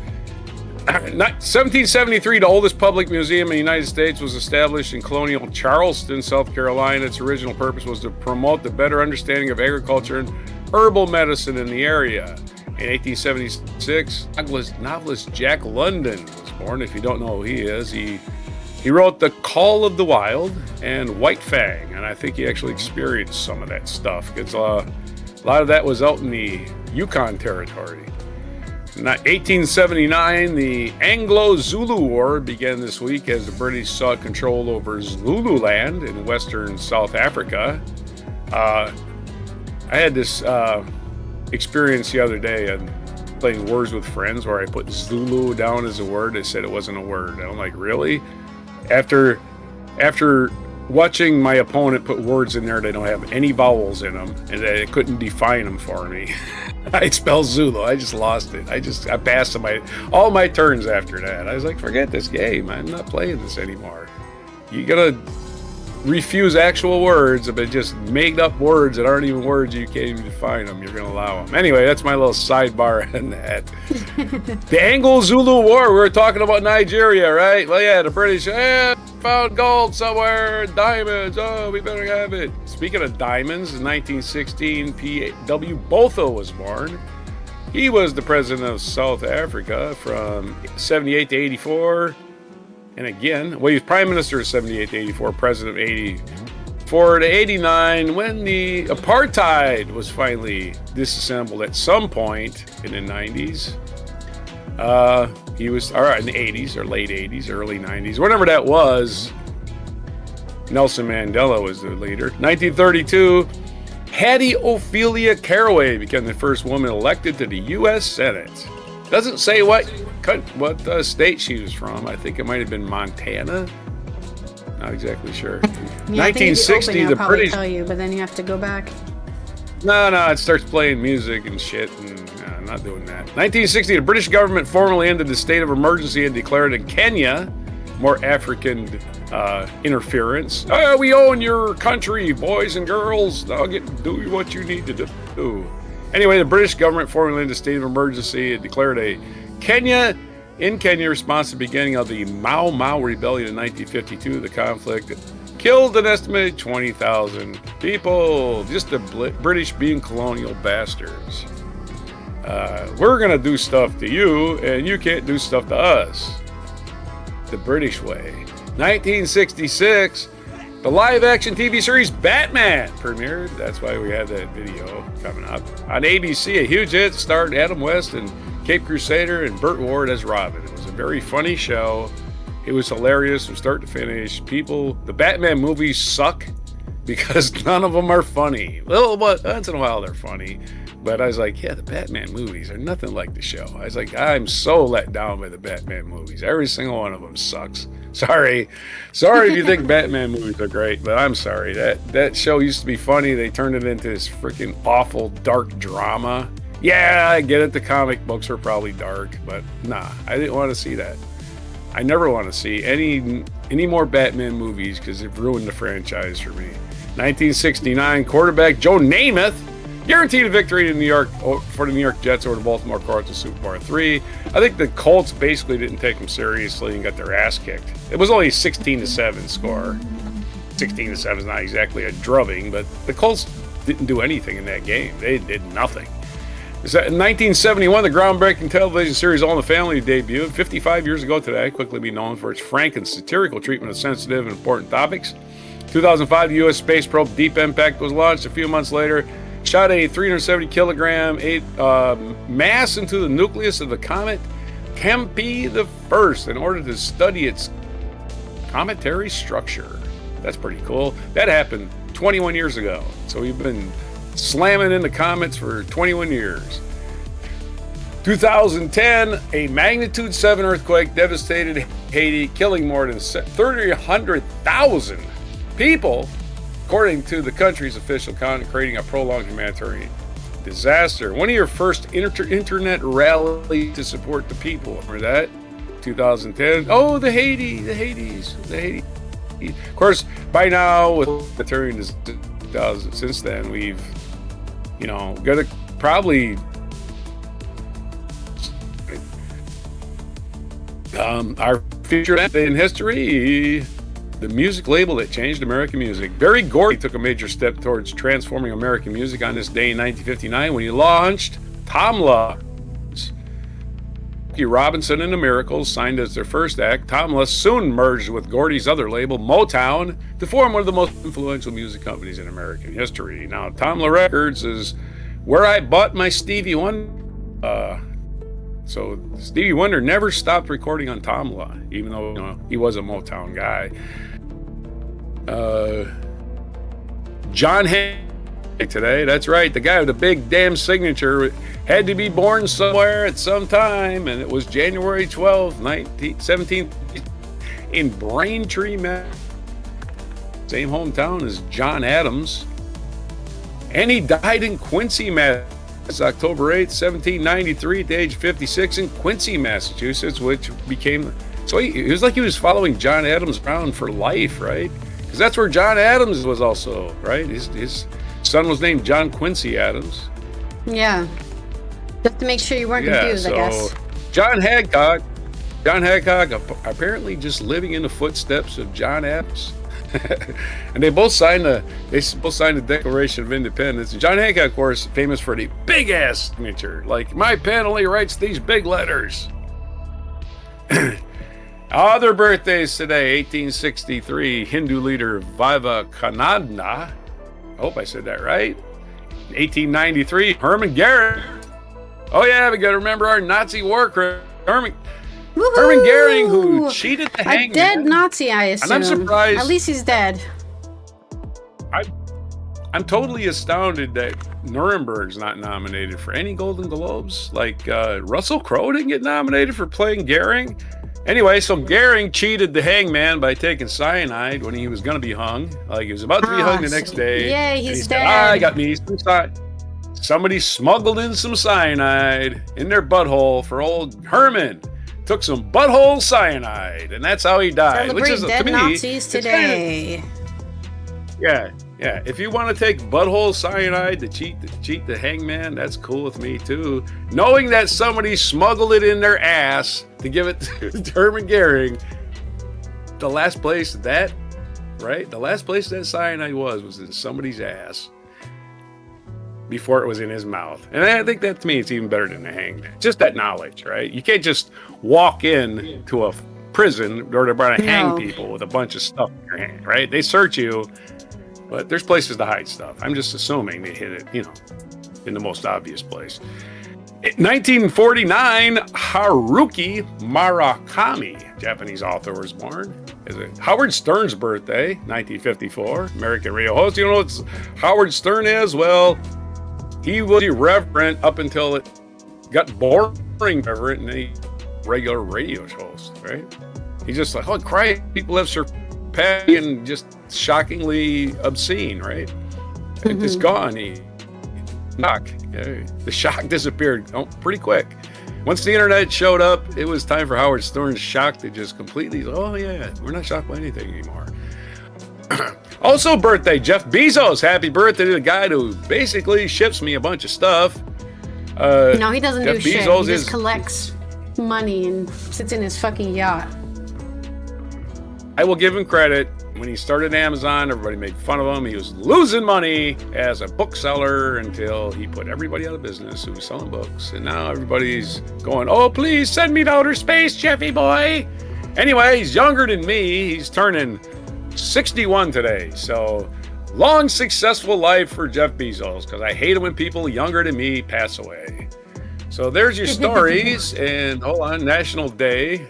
1773, the oldest public museum in the United States, was established in colonial Charleston, South Carolina. Its original purpose was to promote the better understanding of agriculture and herbal medicine in the area. In 1876, novelist Jack London was born. If you don't know who he is, he wrote The Call of the Wild and White Fang, and I think he actually experienced some of that stuff because a lot of that was out in the Yukon Territory. In 1879, the Anglo-Zulu War began this week as the British sought control over Zululand in western South Africa. I had this experience the other day and playing Words with Friends where I put Zulu down as a word. They said it wasn't a word. And I'm like, really? After watching my opponent put words in there that don't have any vowels in them and they couldn't define them for me, I spelled Zulu. I just lost it. I passed all my turns after that. I was like, forget this game. I'm not playing this anymore. You gotta refuse actual words, but just make up words that aren't even words. You can't even define them. You're gonna allow them. Anyway, that's my little sidebar on that. The Anglo-Zulu War. We were talking about Nigeria, right? Well, yeah, the British found gold somewhere, diamonds. Oh, we better have it. Speaking of diamonds, in 1916, P.W. Botha was born. He was the president of South Africa from 78 to 84. And again, well, he was prime minister of 78 to 84, president of 84 to 89, when the apartheid was finally disassembled at some point in the 90s. He was, all right, in the 80s or late 80s, early 90s, whatever that was. Nelson Mandela was the leader. 1932, Hattie Ophelia Caraway became the first woman elected to the U.S. Senate. Doesn't say what state she was from. I think it might have been Montana. Not exactly sure. Yeah, 1960, the British. Tell you, but then you have to go back. No, it starts playing music and shit, and I'm not doing that. 1960, the British government formally ended the state of emergency and declared in Kenya more African interference. We own your country, boys and girls. Now do what you need to do. Anyway, the British government formally ended the state of emergency and declared in Kenya response to the beginning of the Mau Mau rebellion in 1952. The conflict killed an estimated 20,000 people. Just the British being colonial bastards. We're going to do stuff to you, and you can't do stuff to us. The British way. 1966, the live-action TV series Batman premiered. That's why we had that video coming up. On ABC, a huge hit, starred Adam West and Cape Crusader and Burt Ward as Robin. It was a very funny show. It was hilarious from start to finish. The Batman movies suck because none of them are funny. Well, once in a while they're funny. But I was like, yeah, the Batman movies are nothing like the show. I was like, I'm so let down by the Batman movies. Every single one of them sucks. Sorry if you think Batman movies are great, but I'm sorry. That show used to be funny. They turned it into this freaking awful dark drama. Yeah, I get it. The comic books are probably dark, but nah, I didn't want to see that. I never want to see any more Batman movies because they've ruined the franchise for me. 1969, quarterback Joe Namath guaranteed a victory in New York for the New York Jets over the Baltimore Colts in Super Bowl III. I think the Colts basically didn't take them seriously and got their ass kicked. It was only a 16-7 score. 16-7 is not exactly a drubbing, but the Colts didn't do anything in that game. They did nothing. In 1971, the groundbreaking television series All in the Family debuted. 55 years ago today, quickly be known for its frank and satirical treatment of sensitive and important topics. 2005, the U.S. space probe Deep Impact was launched. A few months later, shot a 370-kilogram mass into the nucleus of the comet Kempe the First in order to study its cometary structure. That's pretty cool. That happened 21 years ago. So we've been slamming into comets for 21 years. 2010, a magnitude 7 earthquake devastated Haiti, killing more than 300,000 people, according to the country's official account, creating a prolonged humanitarian disaster. One of your first internet rallies to support the people. Remember that? 2010. Oh, the Haiti. Of course, by now, with humanitarian disaster, since then, we've Gonna probably our future in history, the music label that changed American music. Berry Gordy took a major step towards transforming American music on this day in 1959 when he launched Tamla. Robinson and the Miracles signed as their first act. Tamla soon merged with Gordy's other label, Motown, to form one of the most influential music companies in American history. Now, Tamla Records is where I bought my Stevie Wonder. So Stevie Wonder never stopped recording on Tamla, even though he was a Motown guy. John Hancock today, that's right, the guy with the big damn signature had to be born somewhere at some time, and it was January 12th, 1917, in Braintree, Mass. Same hometown as John Adams. And he died in Quincy, Massachusetts, October 8th, 1793, at the age of 56 in Quincy, Massachusetts, which became, so it was like he was following John Adams around for life, right? Because that's where John Adams was also, right? His son was named John Quincy Adams. Yeah. Just to make sure you weren't confused, I guess. John Hancock apparently just living in the footsteps of John Adams. And they both signed the Declaration of Independence. John Hancock, of course, famous for the big ass signature. Like, my pen only writes these big letters. Other birthdays today: 1863, Hindu leader Vivekananda. I hope I said that right. 1893, Herman Goering. Oh yeah, we got to remember our Nazi war criminal, Herman Goering, who cheated the hangman. A dead Nazi, I assume. And I'm surprised. At least he's dead. I'm totally astounded that Nuremberg's not nominated for any Golden Globes. Like, Russell Crowe didn't get nominated for playing Goering. Anyway, so Goering cheated the hangman by taking cyanide when he was going to be hung. Like, he was about to be hung the next day. Yeah, he's dead. I got me some cyanide. Somebody smuggled in some cyanide in their butthole for old Herman. Took some butthole cyanide, and that's how he died. Celebrate which is, dead to me, Nazis today. Yeah. If you want to take butthole cyanide to cheat the hangman, that's cool with me too. Knowing that somebody smuggled it in their ass to give it to Herman Goering, the last place that cyanide was in somebody's ass before it was in his mouth. And I think that, to me, it's even better than the hangman. Just that knowledge, right? You can't just walk in to a prison or they're going to hang people with a bunch of stuff in your hand, right? They search you, but there's places to hide stuff. I'm just assuming they hid it, in the most obvious place. 1949, Haruki Murakami, Japanese author, was born. Howard Stern's birthday, 1954, American radio host. You know what Howard Stern is? Well, he was irreverent up until it got boring, irreverent, and he regular radio host, right? He's just like, oh, Christ, people have surpassed and just shockingly obscene, right? Mm-hmm. It's gone. The shock disappeared pretty quick. Once the internet showed up, it was time for Howard Stern's shock to just completely, oh yeah, we're not shocked by anything anymore. Also birthday, Jeff Bezos. Happy birthday to the guy who basically ships me a bunch of stuff. No, he doesn't Jeff do shit. Bezos He just collects money and sits in his fucking yacht. I will give him credit. When he started Amazon, everybody made fun of him. He was losing money as a bookseller until he put everybody out of business who was selling books. And now everybody's going, oh, please send me to outer space, Jeffy boy. Anyway, he's younger than me. He's turning 61 today. So long, successful life for Jeff Bezos, because I hate it when people younger than me pass away. So there's your stories. And hold on, National Day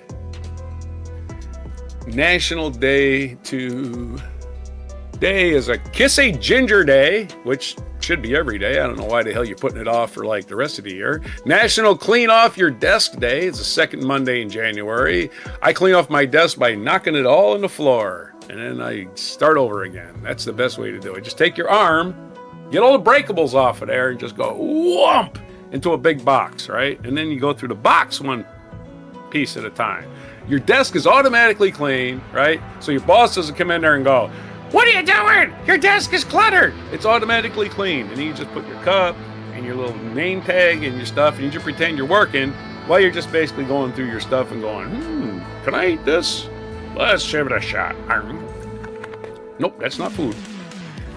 today is a Kiss a Ginger Day, which should be every day. I don't know why the hell you're putting it off for like the rest of the year. National Clean Off Your Desk Day. It's the second Monday in January. I clean off my desk by knocking it all on the floor, and then I start over again. That's the best way to do it. Just take your arm, get all the breakables off of there, and just go whomp into a big box, right? And then you go through the box one piece at a time. Your desk is automatically clean, right? So your boss doesn't come in there and go, What are you doing? Your desk is cluttered. It's automatically clean. And you just put your cup and your little name tag and your stuff, and you just pretend you're working while you're just basically going through your stuff and going, can I eat this? Let's give it a shot. Nope, that's not food.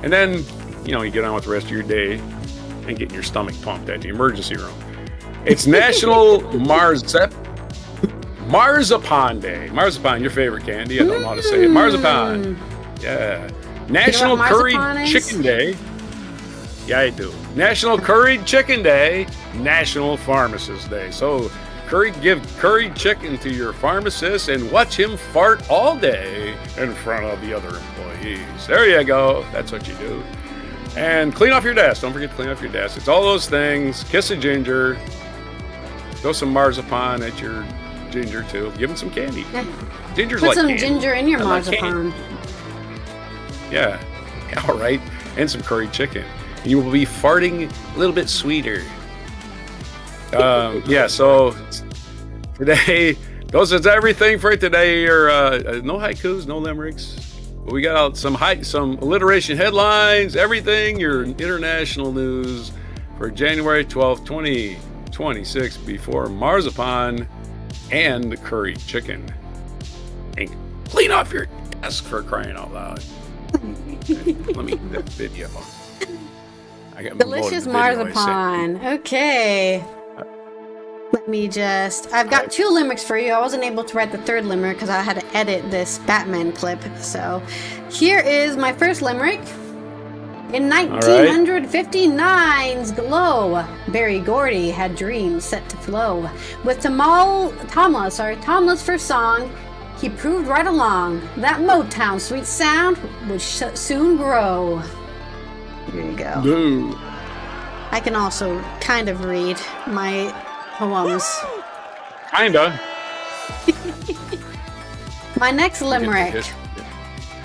And then, you get on with the rest of your day and getting your stomach pumped at the emergency room. It's National Marzipan Day. Marzipan, your favorite candy. I don't know how to say it. Marzipan. Yeah. National Curried Chicken Day. Yeah, I do. National Curried Chicken Day. National Pharmacist Day. So, give curried chicken to your pharmacist and watch him fart all day in front of the other employees. There you go. That's what you do. And clean off your desk. Don't forget to clean off your desk. It's all those things. Kiss a ginger. Throw some marzipan at your ginger, too. Give him some candy. Ginger's Put like some candy. ginger in your marzipan. Yeah. All right. And some curried chicken. You will be farting a little bit sweeter. Yeah, so today, those is everything for today. No haikus, no limericks. But we got out some alliteration headlines, everything, your international news for January 12th, 2026 before marzipan and curried chicken. And clean off your desk for crying out loud. Let me get that video. I got Delicious marzipan. Okay. I've got 2 limericks for you. I wasn't able to write the third limerick because I had to edit this Batman clip. So here is my first limerick. In 1959's glow, Berry Gordy had dreams set to flow. With Tomla's first song, he proved right along that Motown sweet sound would soon grow. Here you go. Boo. I can also kind of read my poems. Kinda. My next limerick.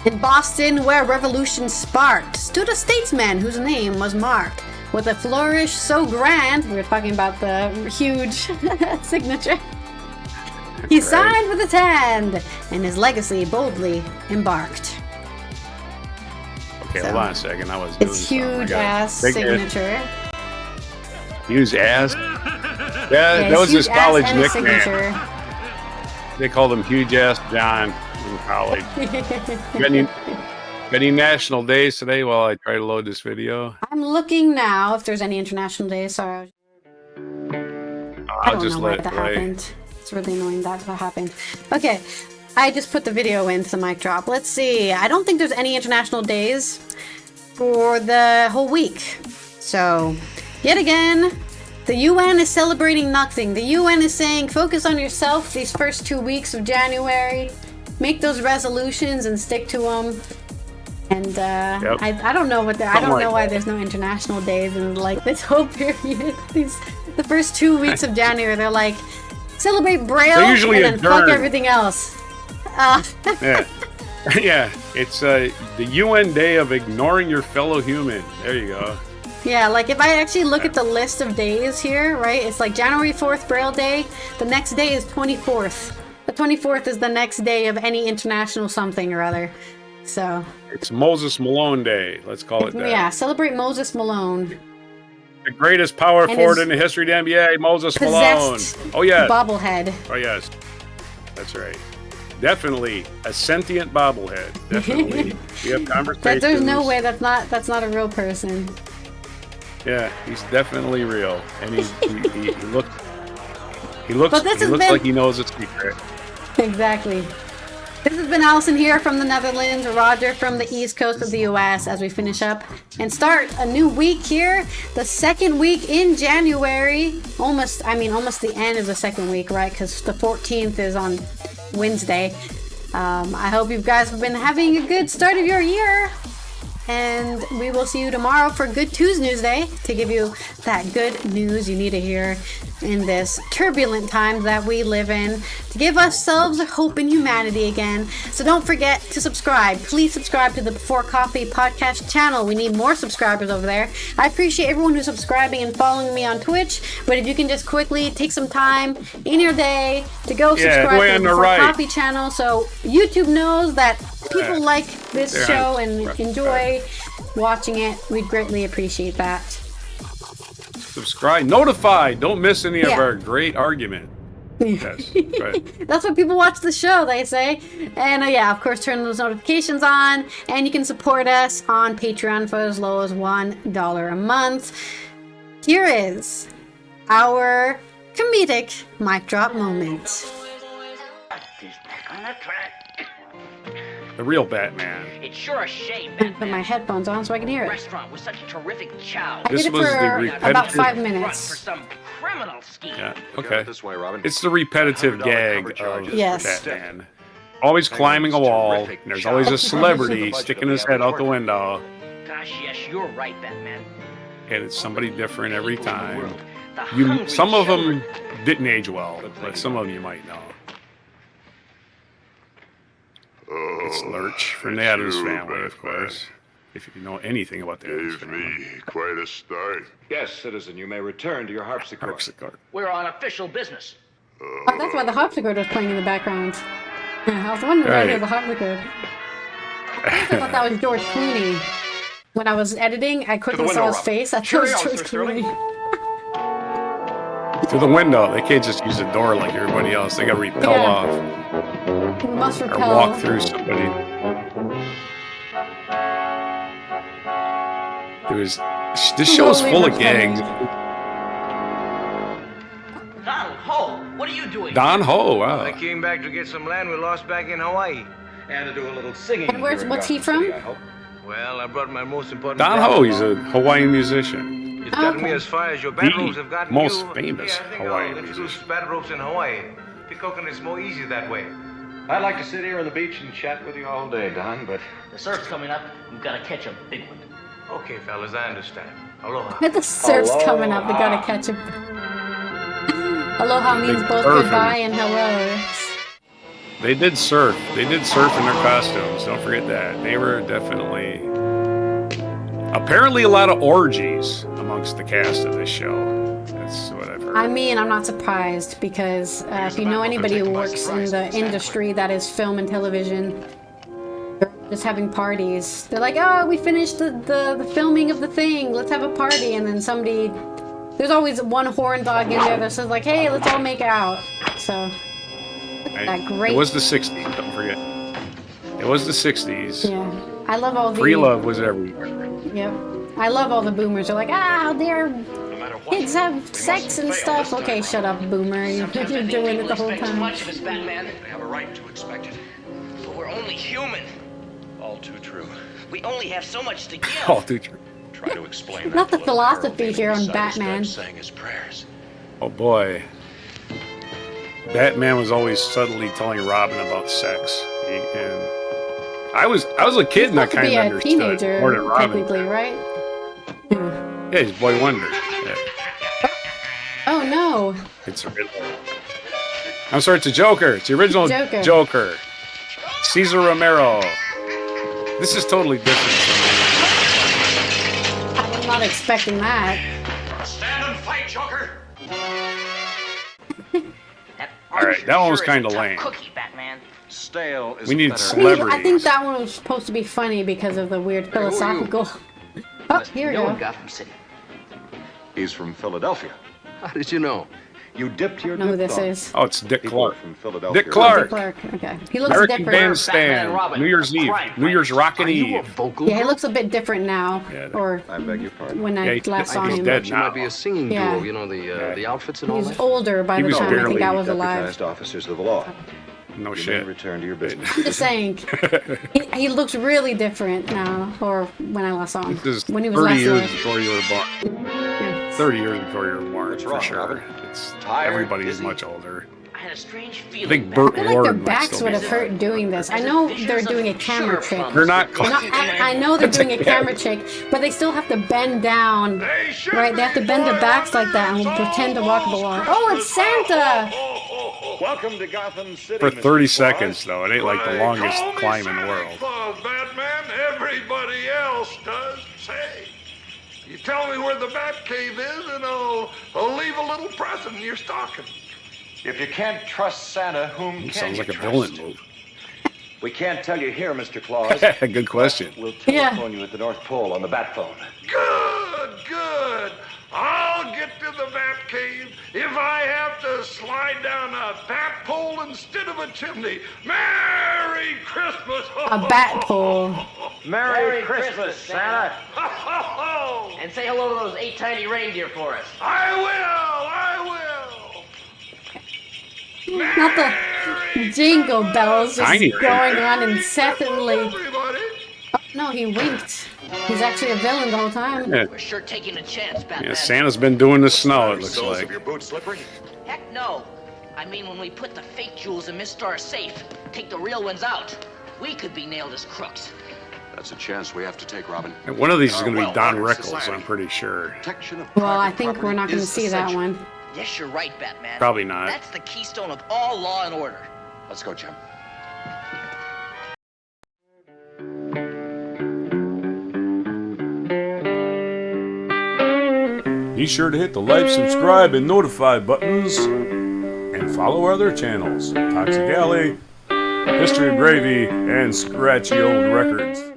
In Boston, where revolution sparked, stood a statesman whose name was Mark. With a flourish so grand, we were talking about the huge signature. He signed with his hand, and his legacy boldly embarked. Okay, hold on a second. I was doing it's huge ass signature. Huge ass. Yeah, that was his college nickname. They called him Huge Ass John in college. Got any national days today while I try to load this video? I'm looking now if there's any international days. Sorry. I don't know why that happened. It's really annoying that happened. Okay, I just put the video into the mic drop. Let's see. I don't think there's any international days for the whole week. So, yet again, the UN is celebrating nothing. The UN is saying focus on yourself these first 2 weeks of January. Make those resolutions and stick to them. And I don't know I don't know why there's no international days and like this whole period. The first 2 weeks of January, they're like celebrate Braille and then fuck everything else. Yeah. Yeah, it's the UN Day of Ignoring Your Fellow Human. There you go. Yeah, like if I actually look at the list of days here, right? It's like January 4th, Braille Day. The next day is 24th. The 24th is the next day of any international something or other. So it's Moses Malone Day. Let's call it that. Yeah, celebrate Moses Malone. The greatest power forward in the history of the NBA, Moses Malone. Oh yeah. Bobblehead. Oh yes. That's right. Definitely a sentient bobblehead. Definitely. We have conversations. There's no way that's not a real person. Yeah, he's definitely real, and he looks like he knows a secret. Exactly. This has been Allison here from the Netherlands, Roger from the East Coast of the US as we finish up and start a new week here. The second week in January, almost the end of the second week, right? Because the 14th is on Wednesday. I hope you guys have been having a good start of your year. And we will see you tomorrow for Good Tuesday to give you that good news you need to hear in this turbulent time that we live in, to give ourselves hope in humanity again. So don't forget to subscribe. Please subscribe to the Before Coffee podcast channel. We need more subscribers over there. I appreciate everyone who's subscribing and following me on Twitch, but if you can just quickly take some time in your day to go subscribe to the Before Coffee channel so YouTube knows that people like this They're show on- and enjoy watching it, we'd greatly appreciate that. Subscribe, notify. Don't miss any of Yeah. our great argument. Yes, right. That's what people watch the show, they say. And yeah, of course, turn those notifications on. And you can support us on Patreon for as low as $1 a month. Here is our comedic mic drop moment. The real Batman. It's sure a shame, I'm gonna put Batman. my headphones on so I can hear it. Restaurant with such terrific chow. I This did it was the for repetitive- about 5 Front for minutes. some criminal scheme. Yeah, Look at okay. it this way, Robin. It's the repetitive $100 gag cover of charges for Yes. Batman. Always climbing a wall, and there's always a celebrity sticking his head out the window, Gosh, yes, you're right, Batman. and it's somebody different every People in the time. world, the hungry Some of children. them didn't age well, but some of them you might know. It's Lurch from the Addams Family, of course. If you know anything about the Addams Gave Family. me quite a start. Yes, citizen, you may return to your harpsichord. Harpsichord. We're on official business. Oh, that's why the harpsichord was playing in the background. I was wondering why Right. there's a harpsichord. I thought that was George Clooney. When I was editing, I quickly saw his face. I thought it was George Clooney. Through the window. They can't just use a door like everybody else. They gotta repel Yeah. off We must or repel. walk through somebody. This show's Slowly full of repelling. gags. Donald Ho, what are you doing? Don Ho, wow. I came back to get some land we lost back in Hawaii. And to do a little singing. And where's- here in what's he Gotham City, from? I hope. Well, I brought my most important. Don problem Ho, he's a along. Hawaiian musician. It's gotten me Okay. as far as your bathrobes have gotten most you. famous Yeah, I think Hawaiian I'll introduce musician. bathrobes in Hawaii. Peacock is more easy that way. I'd like to sit here on the beach and chat with you all day, Don, but The surf's coming up. We've got to catch a big one. Okay, fellas, I understand. Aloha. With the surf's coming up, we gotta catch him. Aloha means Big both surfing. goodbye and hello. They did surf. They did surf in their costumes. Don't forget that. They were definitely... Apparently a lot of orgies amongst the cast of this show. That's what I've heard. I mean, I'm not surprised because if you know anybody who works in the industry that is film and television, they're just having parties. They're like, oh, we finished the filming of the thing. Let's have a party. And then somebody, there's always one horn dog in there that says like, hey, let's all make out. So, that great. It was the 60s, don't forget. It was the 60s. Yeah. I love all the... Free love was everywhere. Yep. I love all the boomers. They're like, how dare kids have sex and stuff. Okay, shut up, boomer. You're Sometimes I think doing it people the whole expect too time. much of us, Batman. they have a right to expect it. But we're only human. All too true. We only have so much to give. Oh, dude. Try to explain Not that the to little philosophy Harold here on beside his Batman. bed saying his prayers. Oh, boy. Batman was always subtly telling Robin about sex. And I was a kid and I Supposed to kind be of a understood more than teenager, Robin. technically, right? Yeah, he's Boy Wonder. Yeah, Oh no! it's a Riddler. I'm sorry, it's a Joker. It's the original Joker. Joker. Cesar Romero. This is totally different from I was not expecting that. Stand and fight, Joker! That All right, Archer that one was sure is a kinda tough lame. Cookie, Batman. Stale is We need better. I mean, I Celebrities. think that one was supposed to be funny because of the weird who are you? philosophical. Oh, here we No go. one Gotham City. He's from Philadelphia. How did you know? You dipped your I know who dip this thumb. is. Oh, it's Dick People Clark. from Philadelphia. Dick Clark. Clark. Okay, he looks American different. Batman Bandstand. and Robin. New Year's Eve. Right, New Year's Rockin' Are you a Eve. vocal Yeah, he group? looks a bit different now, Yeah, or I beg your pardon. when Yeah, I he- last saw he's him. dead You might be now. a singing Yeah. duo, you know, the outfits and all He's that? older by He the was time I think barely I was alive. Deputized officers of the law. No You may shit. return to your business. I'm just saying, he looks really different now, or when I last saw him. This is When he was 30 last years alive. before you were born. Yeah. 30 years before you were born, What's for wrong, sure. Robin? It's, Tired? everybody is Busy? much older. I had a strange I feeling. think Burt I feel like their Ward might backs still would be have there. hurt doing this. I know they're doing a camera trick. They're not No, I know they're doing a camera trick, but they still have to bend down, right? They have to bend their backs like that and pretend to walk the walk. Oh, it's Santa! Welcome to Gotham City. For Mr. 30 Claus. seconds, though. It ain't like the longest Call me climb in the Santa world. Claus, Batman. Everybody else does. Say, you tell me where the Batcave is, and I'll leave a little present in your stocking. If you can't trust Santa, whom can Sounds you like a trust? villain move. We can't tell you here, Mr. Claus. Good question. We'll telephone you at the North Pole on the bat phone. Good, good. I'll get to the bat cave if I have to slide down a bat pole instead of a chimney. Merry Christmas! A bat pole. Merry Christmas, Santa. And say hello to those 8 tiny reindeer for us. I will. Not the jingle bells just Tiny going on incessantly. Everybody. Oh, no, he winked. He's actually a villain the whole time. Yeah, We're sure taking a chance, Batman. yeah, Santa's been doing the snow, it looks Soles like. of your boots slippery? Heck no. I mean, when we put the fake jewels in Miss Star's safe, take the real ones out, we could be nailed as crooks. That's a chance we have to take, Robin. And one of these is going to be Don well-ordered Rickles, society. I'm pretty sure. Protection of Well, I private think we're property not going to is see that essential. one. Yes, you're right, Batman. Probably not. That's the keystone of all law and order. Let's go, Jim. Be sure to hit the like, subscribe, and notify buttons, and follow our other channels, Toxic Alley, History of Gravy, and Scratchy Old Records.